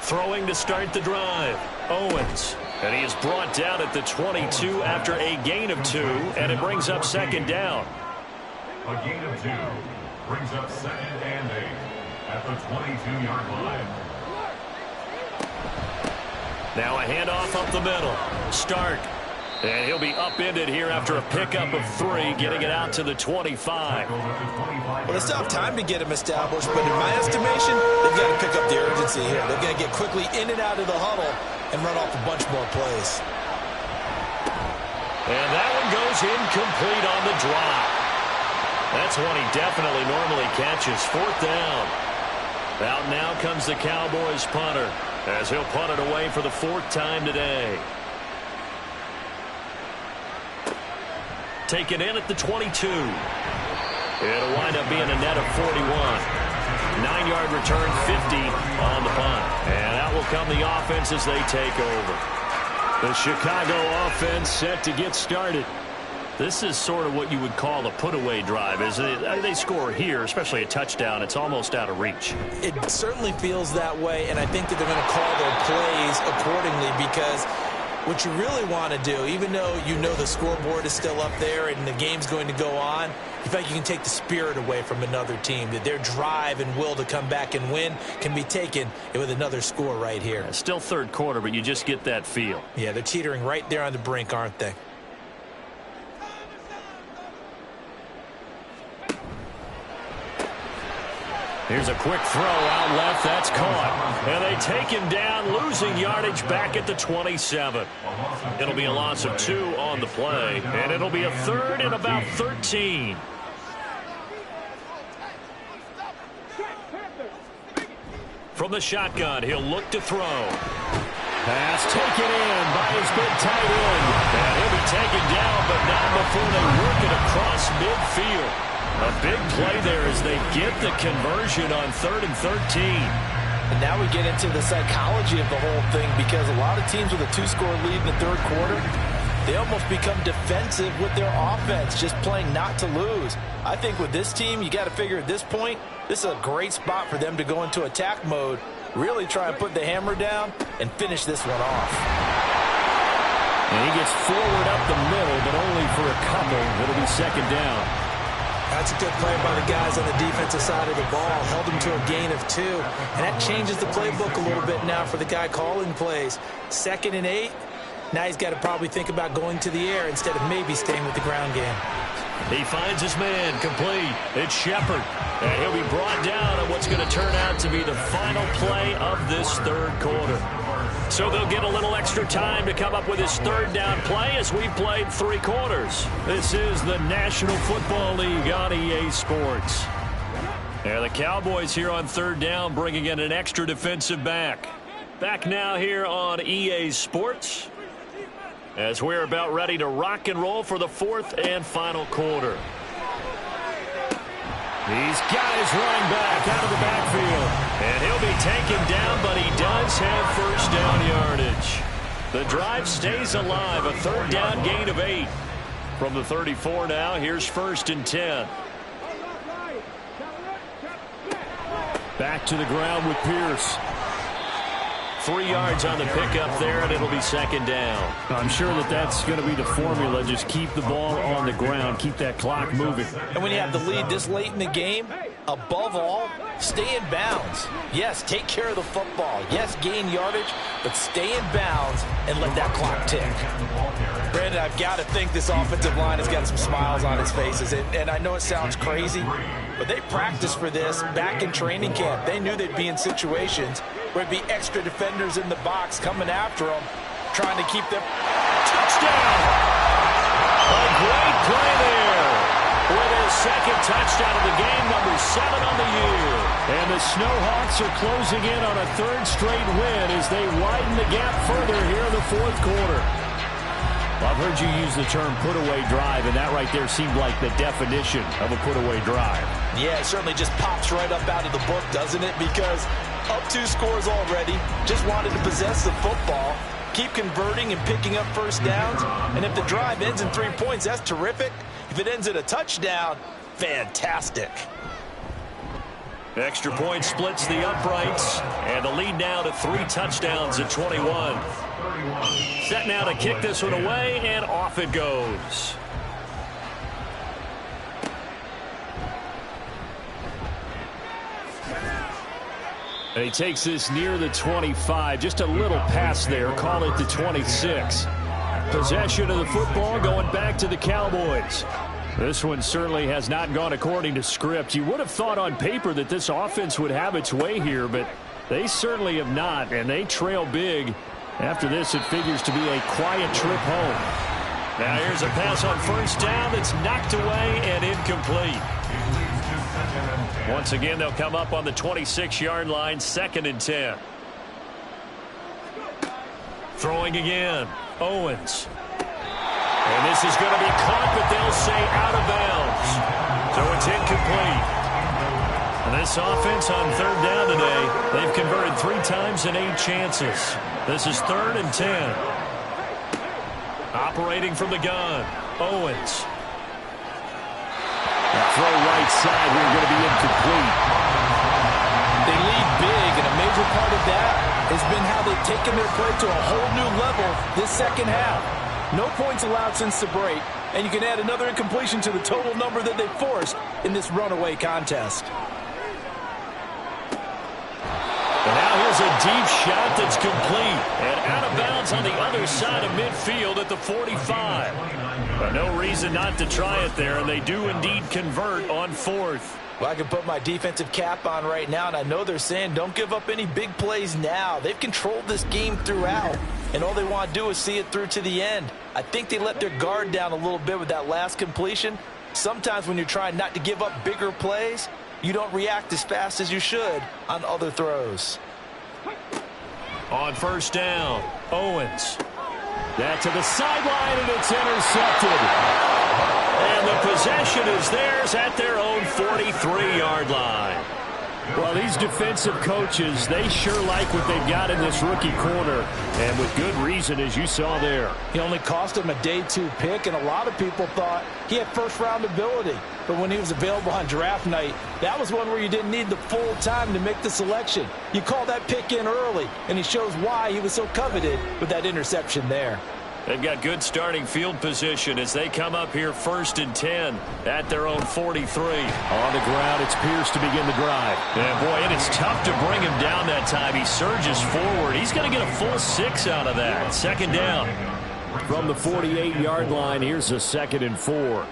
Throwing to start the drive, Owens. And he is brought down at the 22 after a gain of 2, and it brings up 2nd down. A gain of 2 brings up 2nd and 8 at the 22-yard line. Now a handoff up the middle. Stark. And he'll be upended here after a pickup of 3, getting it out to the 25. Well, they still have time to get him established, but in my estimation, they've got to pick up the urgency here. They've got to get quickly in and out of the huddle and run off a bunch more plays. And that one goes incomplete on the drop. That's one he definitely normally catches. 4th down. Out now comes the Cowboys punter, as he'll punt it away for the 4th time today. Taken in at the 22. It'll wind up being a net of 41. 9-yard return, 50 on the punt. And out will come the offense as they take over. The Chicago offense set to get started. This is sort of what you would call a put-away drive, isn't it? They score here, especially a touchdown. It's almost out of reach. It certainly feels that way, and I think that they're going to call their plays accordingly, because what you really want to do, even though you know the scoreboard is still up there and the game's going to go on, you feel like you can take the spirit away from another team, that their drive and will to come back and win can be taken with another score right here. Yeah, still 3rd quarter, but you just get that feel. Yeah, they're teetering right there on the brink, aren't they? Here's a quick throw out left. That's caught. And they take him down, losing yardage back at the 27. It'll be a loss of 2 on the play, and it'll be a 3rd and about 13. From the shotgun, he'll look to throw. Pass taken in by his big tight end. And he'll be taken down, but not before they work it across midfield. A big play there as they get the conversion on 3rd and 13. And now we get into the psychology of the whole thing, because a lot of teams with a 2-score lead in the 3rd quarter, they almost become defensive with their offense, just playing not to lose. I think with this team, you got to figure at this point, this is a great spot for them to go into attack mode, really try and put the hammer down and finish this one off. And he gets forward up the middle, but only for a couple. It'll be 2nd down. That's a good play by the guys on the defensive side of the ball. Held them to a gain of 2. And that changes the playbook a little bit now for the guy calling plays. 2nd and 8. Now he's got to probably think about going to the air instead of maybe staying with the ground game. He finds his man complete. It's Shepard. And he'll be brought down on what's going to turn out to be the final play of this 3rd quarter. So they'll get a little extra time to come up with his 3rd down play as we've played 3 quarters. This is the National Football League on EA Sports. And the Cowboys here on 3rd down, bringing in an extra defensive back. Back now here on EA Sports, as we're about ready to rock and roll for the 4th and final quarter. He's got his running back out of the backfield. And he'll be taken down, but he does have first down yardage. The drive stays alive, a third down gain of 8. From the 34 now, here's 1st and 10. Back to the ground with Pierce. 3 yards on the pickup there, and it'll be 2nd down. I'm sure that's going to be the formula. Just keep the ball on the ground. Keep that clock moving. And when you have the lead this late in the game, above all, stay in bounds. Yes, take care of the football. Yes, gain yardage, but stay in bounds and let that clock tick. Brandon, I've got to think this offensive line has got some smiles on its faces. And I know it sounds crazy, but they practiced for this back in training camp. They knew they'd be in situations where it'd be extra defenders in the box coming after them, trying to keep them. Touchdown! A great play there with his 2nd touchdown of the game, number 7 on the year. And the Snowhawks are closing in on a 3rd straight win as they widen the gap further here in the 4th quarter. Well, I've heard you use the term put-away drive, and that right there seemed like the definition of a put-away drive. Yeah, it certainly just pops right up out of the book, doesn't it? Because up 2 scores already, just wanted to possess the football, keep converting and picking up first downs. And if the drive ends in 3 points, that's terrific. If it ends in a touchdown, fantastic. Extra point splits the uprights, and the lead now to 3 touchdowns at 21. Set now to kick this one away, and off it goes. And he takes this near the 25. Just a little pass there. Call it the 26. Possession of the football going back to the Cowboys. This one certainly has not gone according to script. You would have thought on paper that this offense would have its way here, but they certainly have not, and they trail big. After this, it figures to be a quiet trip home. Now here's a pass on first down that's knocked away and incomplete. Once again, they'll come up on the 26-yard line, 2nd and 10. Throwing again, Owens. And this is going to be caught, but they'll say out of bounds. So it's incomplete. And this offense on 3rd down today, they've converted 3 times in 8 chances. This is 3rd and 10. Operating from the gun, Owens. The throw right side here going to be incomplete. They lead big, and a major part of that has been how they've taken their play to a whole new level this 2nd half. No points allowed since the break, and you can add another incompletion to the total number that they forced in this runaway contest. And now here's a deep shot that's complete and out of bounds on the other side of midfield at the 45. But no reason not to try it there, and they do indeed convert on 4th. Well, I can put my defensive cap on right now, and I know they're saying don't give up any big plays now. They've controlled this game throughout, and all they want to do is see it through to the end. I think they let their guard down a little bit with that last completion. Sometimes when you're trying not to give up bigger plays, you don't react as fast as you should on other throws. On first down, Owens. That to the sideline, and it's intercepted. And the possession is theirs at their own 43-yard line. Well, these defensive coaches, they sure like what they've got in this rookie corner, and with good reason, as you saw there. He only cost him a day 2 pick, and a lot of people thought he had first-round ability. But when he was available on draft night, that was one where you didn't need the full time to make the selection. You call that pick in early, and he shows why he was so coveted with that interception there. They've got good starting field position as they come up here 1st and 10 at their own 43. On the ground, it's Pierce to begin the drive. And boy, it is tough to bring him down that time. He surges forward. He's going to get a full 6 out of that. 2nd down. From the 48-yard line, here's a 2nd and 4.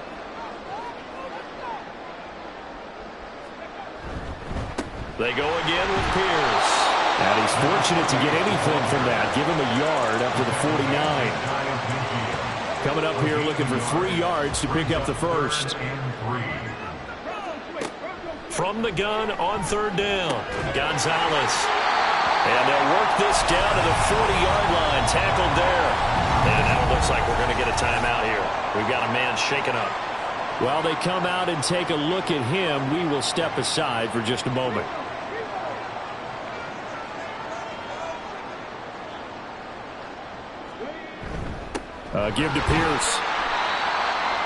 They go again with Pierce. And he's fortunate to get anything from that. Give him a yard up to the 49. Coming up here looking for 3 yards to pick up the first. From the gun on 3rd down, Gonzalez. And they'll work this down to the 40-yard line. Tackled there. And now it looks like we're going to get a timeout here. We've got a man shaken up. While they come out and take a look at him, we will step aside for just a moment. Give to Pierce.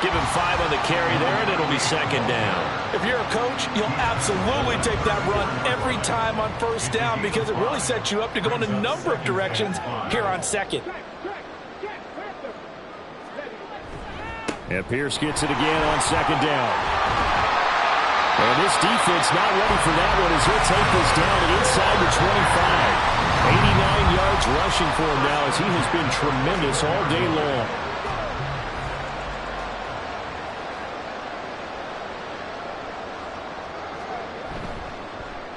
Give him 5 on the carry there, and it'll be second down. If you're a coach, you'll absolutely take that run every time on first down because it really sets you up to go in a number of directions here on second. And Pierce gets it again on second down. And this defense not ready for that one as he'll take this down and inside the 25. 89 yards rushing for him now as he has been tremendous all day long.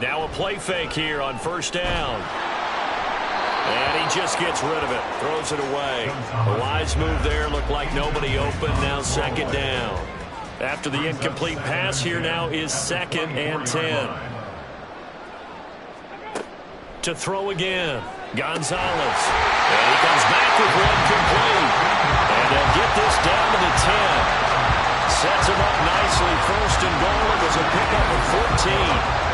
Now a play fake here on first down. And he just gets rid of it. Throws it away. A wise move there. Looked like nobody open. Now second down. After the incomplete pass, here now is 2nd and 10. To throw again. Gonzalez. And he comes back with one complete. And they'll get this down to the 10. Sets him up nicely. 1st and goal. It was a pickup of 14.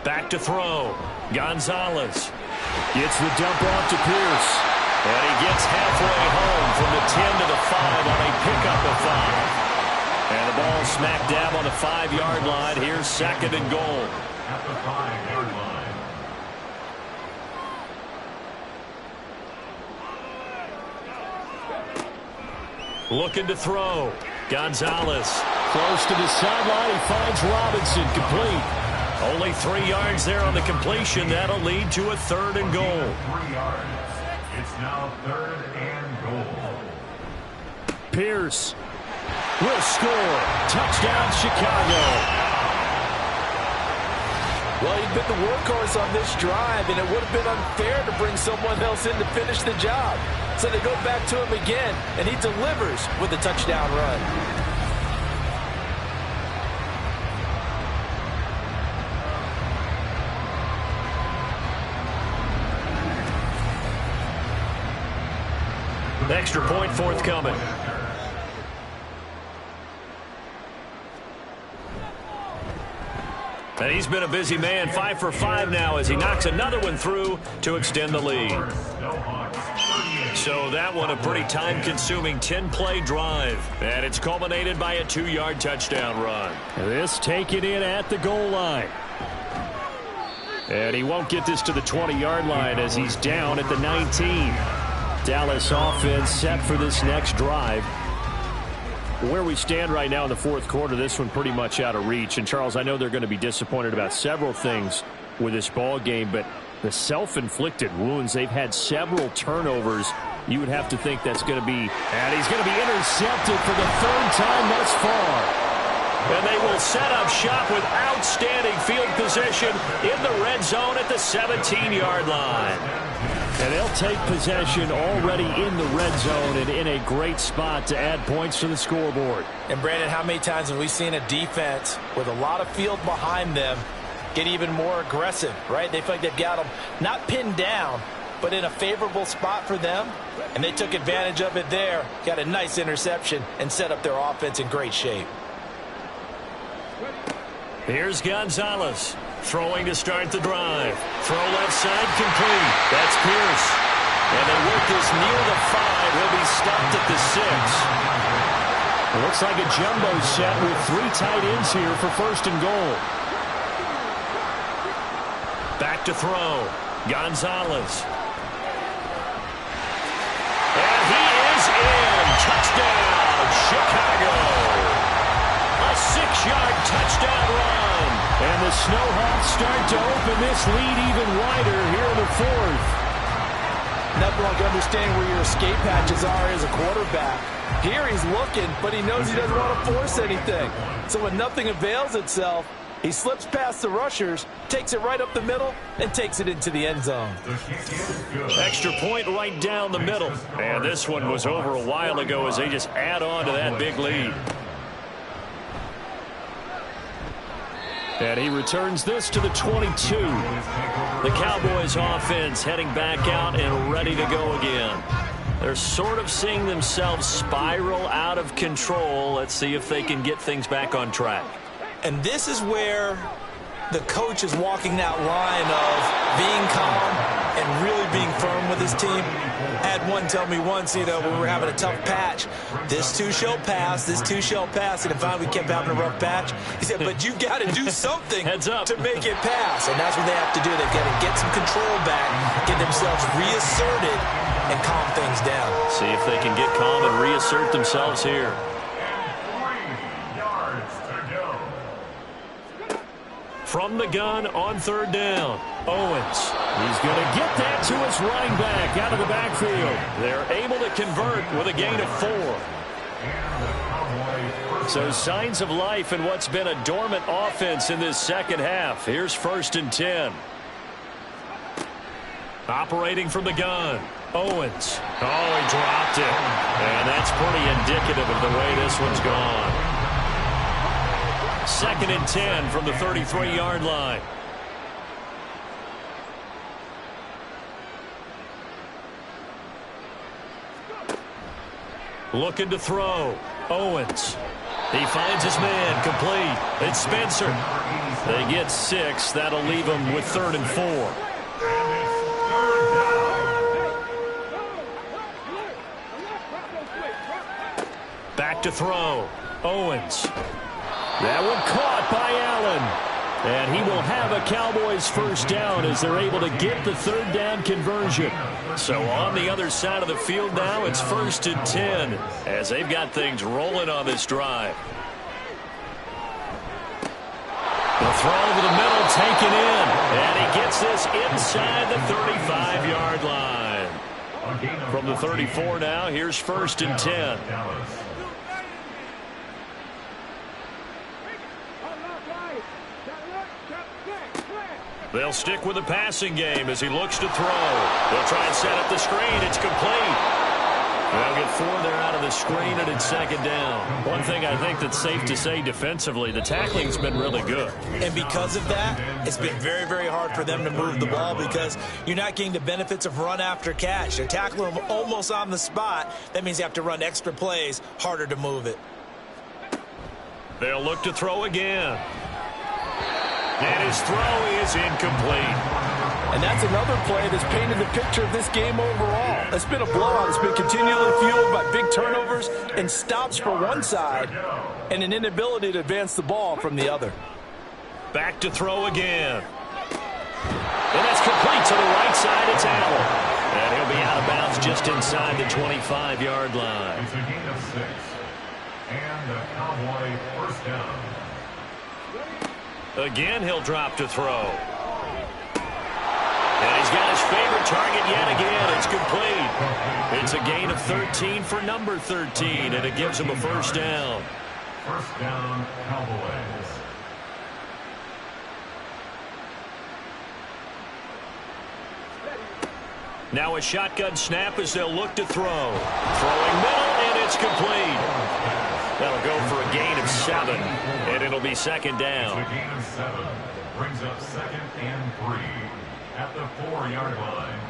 Back to throw. Gonzalez gets the dump off to Pierce. And he gets halfway home from the 10 to the 5 on a pickup of 5. And the ball smack dab on the 5-yard line. Here's 2nd and goal. At the 5-yard line. Looking to throw. Gonzalez. Close to the sideline. He finds Robinson complete. Only 3 yards there on the completion. That'll lead to a 3rd and goal. 3 yards. It's now 3rd and goal. Pierce will score. Touchdown, Chicago. Well, he'd been the workhorse on this drive, and it would have been unfair to bring someone else in to finish the job. So they go back to him again, and he delivers with a touchdown run. Extra point forthcoming. And he's been a busy man, 5 for 5 now as he knocks another one through to extend the lead. So that one a pretty time-consuming 10-play drive. And it's culminated by a 2-yard touchdown run. This taken in at the goal line. And he won't get this to the 20-yard line as he's down at the 19. Dallas offense set for this next drive. Where we stand right now in the 4th quarter, this one pretty much out of reach. And, Charles, I know they're going to be disappointed about several things with this ball game, but the self-inflicted wounds, they've had several turnovers. You would have to think that's going to be, and he's going to be intercepted for the 3rd time thus far. And they will set up shop with outstanding field position in the red zone at the 17-yard line. And they'll take possession already in the red zone and in a great spot to add points to the scoreboard. And, Brandon, how many times have we seen a defense with a lot of field behind them get even more aggressive, right? They feel like they've got them not pinned down, but in a favorable spot for them. And they took advantage of it there, got a nice interception, and set up their offense in great shape. Here's Gonzalez. Throwing to start the drive. Throw left side complete. That's Pierce. And they work this near the 5. He'll be stopped at the 6. It looks like a jumbo set with 3 tight ends here for 1st and goal. Back to throw. Gonzalez. And he is in. Touchdown, Chicago. A 6-yard touchdown run. And the Snowhawks start to open this lead even wider here in the 4th. Nothing like understanding where your escape hatches are as a quarterback. Here he's looking, but he knows he doesn't want to force anything. So when nothing avails itself, he slips past the rushers, takes it right up the middle, and takes it into the end zone. Extra point right down the middle. And this one was over a while ago as they just add on to that big lead. And he returns this to the 22. The Cowboys offense heading back out and ready to go again. They're sort of seeing themselves spiral out of control. Let's see if they can get things back on track. And this is where the coach is walking that line of being calm and really being firm with his team. I had one tell me once, when we were having a tough patch, this too shall pass, this too shall pass. And finally we kept having a rough patch. He said, but you've got to do something Heads up. to make it pass. And that's what they have to do. They've got to get some control back, get themselves reasserted, and calm things down. See if they can get calm and reassert themselves here. 3 yards to go. From the gun on third down, Owens. He's going to get that to his running back out of the backfield. They're able to convert with a gain of 4. So signs of life in what's been a dormant offense in this second half. Here's 1st and 10. Operating from the gun, Owens. Oh, he dropped it. And that's pretty indicative of the way this one's gone. 2nd and 10 from the 33-yard line. Looking to throw. Owens. He finds his man complete. It's Spencer. They get 6. That'll leave them with 3rd and 4. Back to throw. Owens. That one caught by Allen. And he will have a Cowboys first down as they're able to get the 3rd down conversion. So on the other side of the field now, it's 1st and 10 as they've got things rolling on this drive. The throw over the middle taken in. And he gets this inside the 35-yard line. From the 34 now, here's 1st and 10. They'll stick with the passing game as he looks to throw. They'll try and set up the screen. It's complete. They'll get 4 there out of the screen, and it's 2nd down. One thing I think that's safe to say defensively, the tackling's been really good. And because of that, it's been very, very hard for them to move the ball because you're not getting the benefits of run after catch. They're tackling them almost on the spot. That means you have to run extra plays, harder to move it. They'll look to throw again. And his throw is incomplete. And that's another play that's painted the picture of this game overall. It's been a blowout. It's been continually fueled by big turnovers and stops for one side and an inability to advance the ball from the other. Back to throw again. And that's complete to the right side. It's Allen. And he'll be out of bounds just inside the 25-yard line. It's a gain of 6. And the Cowboy first down. Again, he'll drop to throw. And he's got his favorite target yet again. It's complete. It's a gain of 13 for number 13, and it gives him a first down. First down, Cowboys. Now a shotgun snap as they'll look to throw. Throwing middle, and it's complete. That'll go for a gain of 7, and it'll be 2nd down. It's a gain of 7. Brings up 2nd and 3 at the 4-yard line.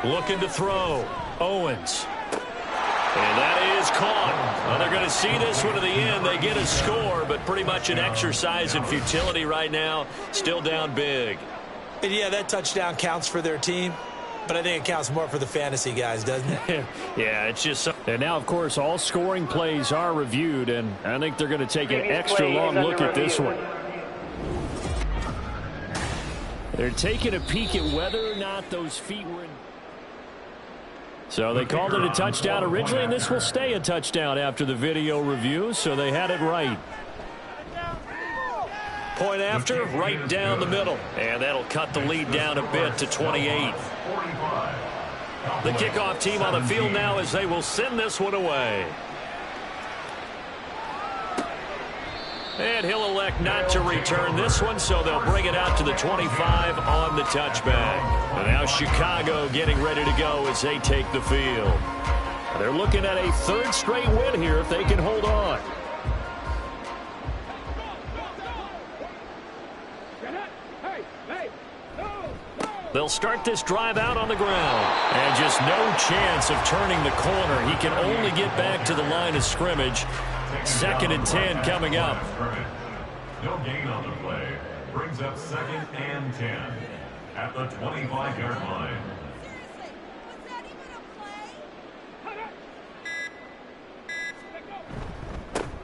Looking to throw. Owens. And that is caught. Well, they're going to see this one to the end. They get a score, but pretty much an exercise in futility right now. Still down big. And yeah, that touchdown counts for their team, but I think it counts more for the fantasy guys, doesn't it? Yeah, it's just so. And now, of course, all scoring plays are reviewed, and I think they're going to take an extra long look at this one. They're taking a peek at whether or not those feet were in. So they called it a touchdown originally, and this will stay a touchdown after the video review, so they had it right. Point after, right down the middle. And that'll cut the lead down a bit to 28. The kickoff team on the field now as they will send this one away. And he'll elect not to return this one, so they'll bring it out to the 25 on the touchback. And now Chicago getting ready to go as they take the field. They're looking at a 3rd straight win here if they can hold on. They'll start this drive out on the ground. And just no chance of turning the corner. He can only get back to the line of scrimmage. 2nd and 10 coming up. No gain on the play. Brings up 2nd and 10 at the 25-yard line.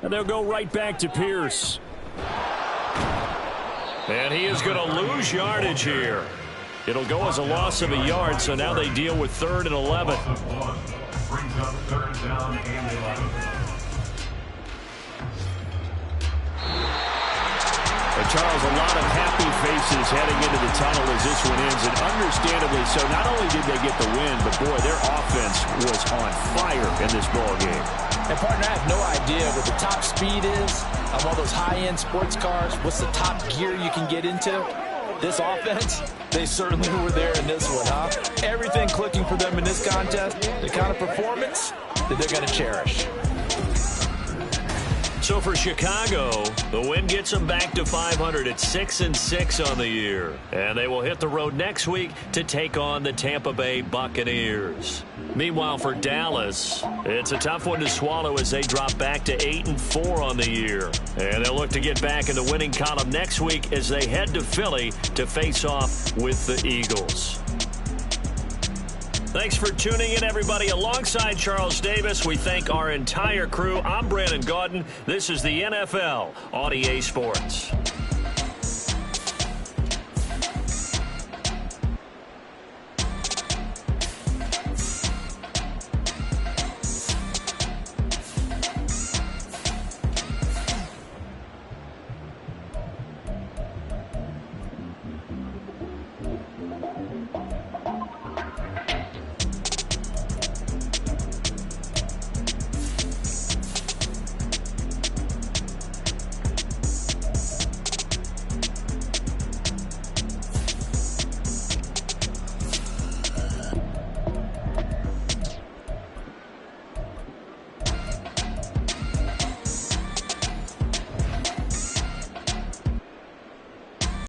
And they'll go right back to Pierce. And he is going to lose yardage here. It'll go as a loss of a yard, so now they deal with 3rd and 11. Brings up 3rd down and 11. Charles, a lot of happy faces heading into the tunnel as this one ends, and understandably so. Not only did they get the win, but boy, their offense was on fire in this ball game. And partner, I have no idea what the top speed is of all those high-end sports cars. What's the top gear you can get into? This offense, they certainly were there in this one, huh? Everything clicking for them in this contest, the kind of performance that they're going to cherish. So for Chicago, the win gets them back to 500 at 6-6 on the year. And they will hit the road next week to take on the Tampa Bay Buccaneers. Meanwhile, for Dallas, it's a tough one to swallow as they drop back to 8-4 on the year. And they'll look to get back in the winning column next week as they head to Philly to face off with the Eagles. Thanks for tuning in, everybody. Alongside Charles Davis, we thank our entire crew. I'm Brandon Gaudin. This is the NFL on EA Sports.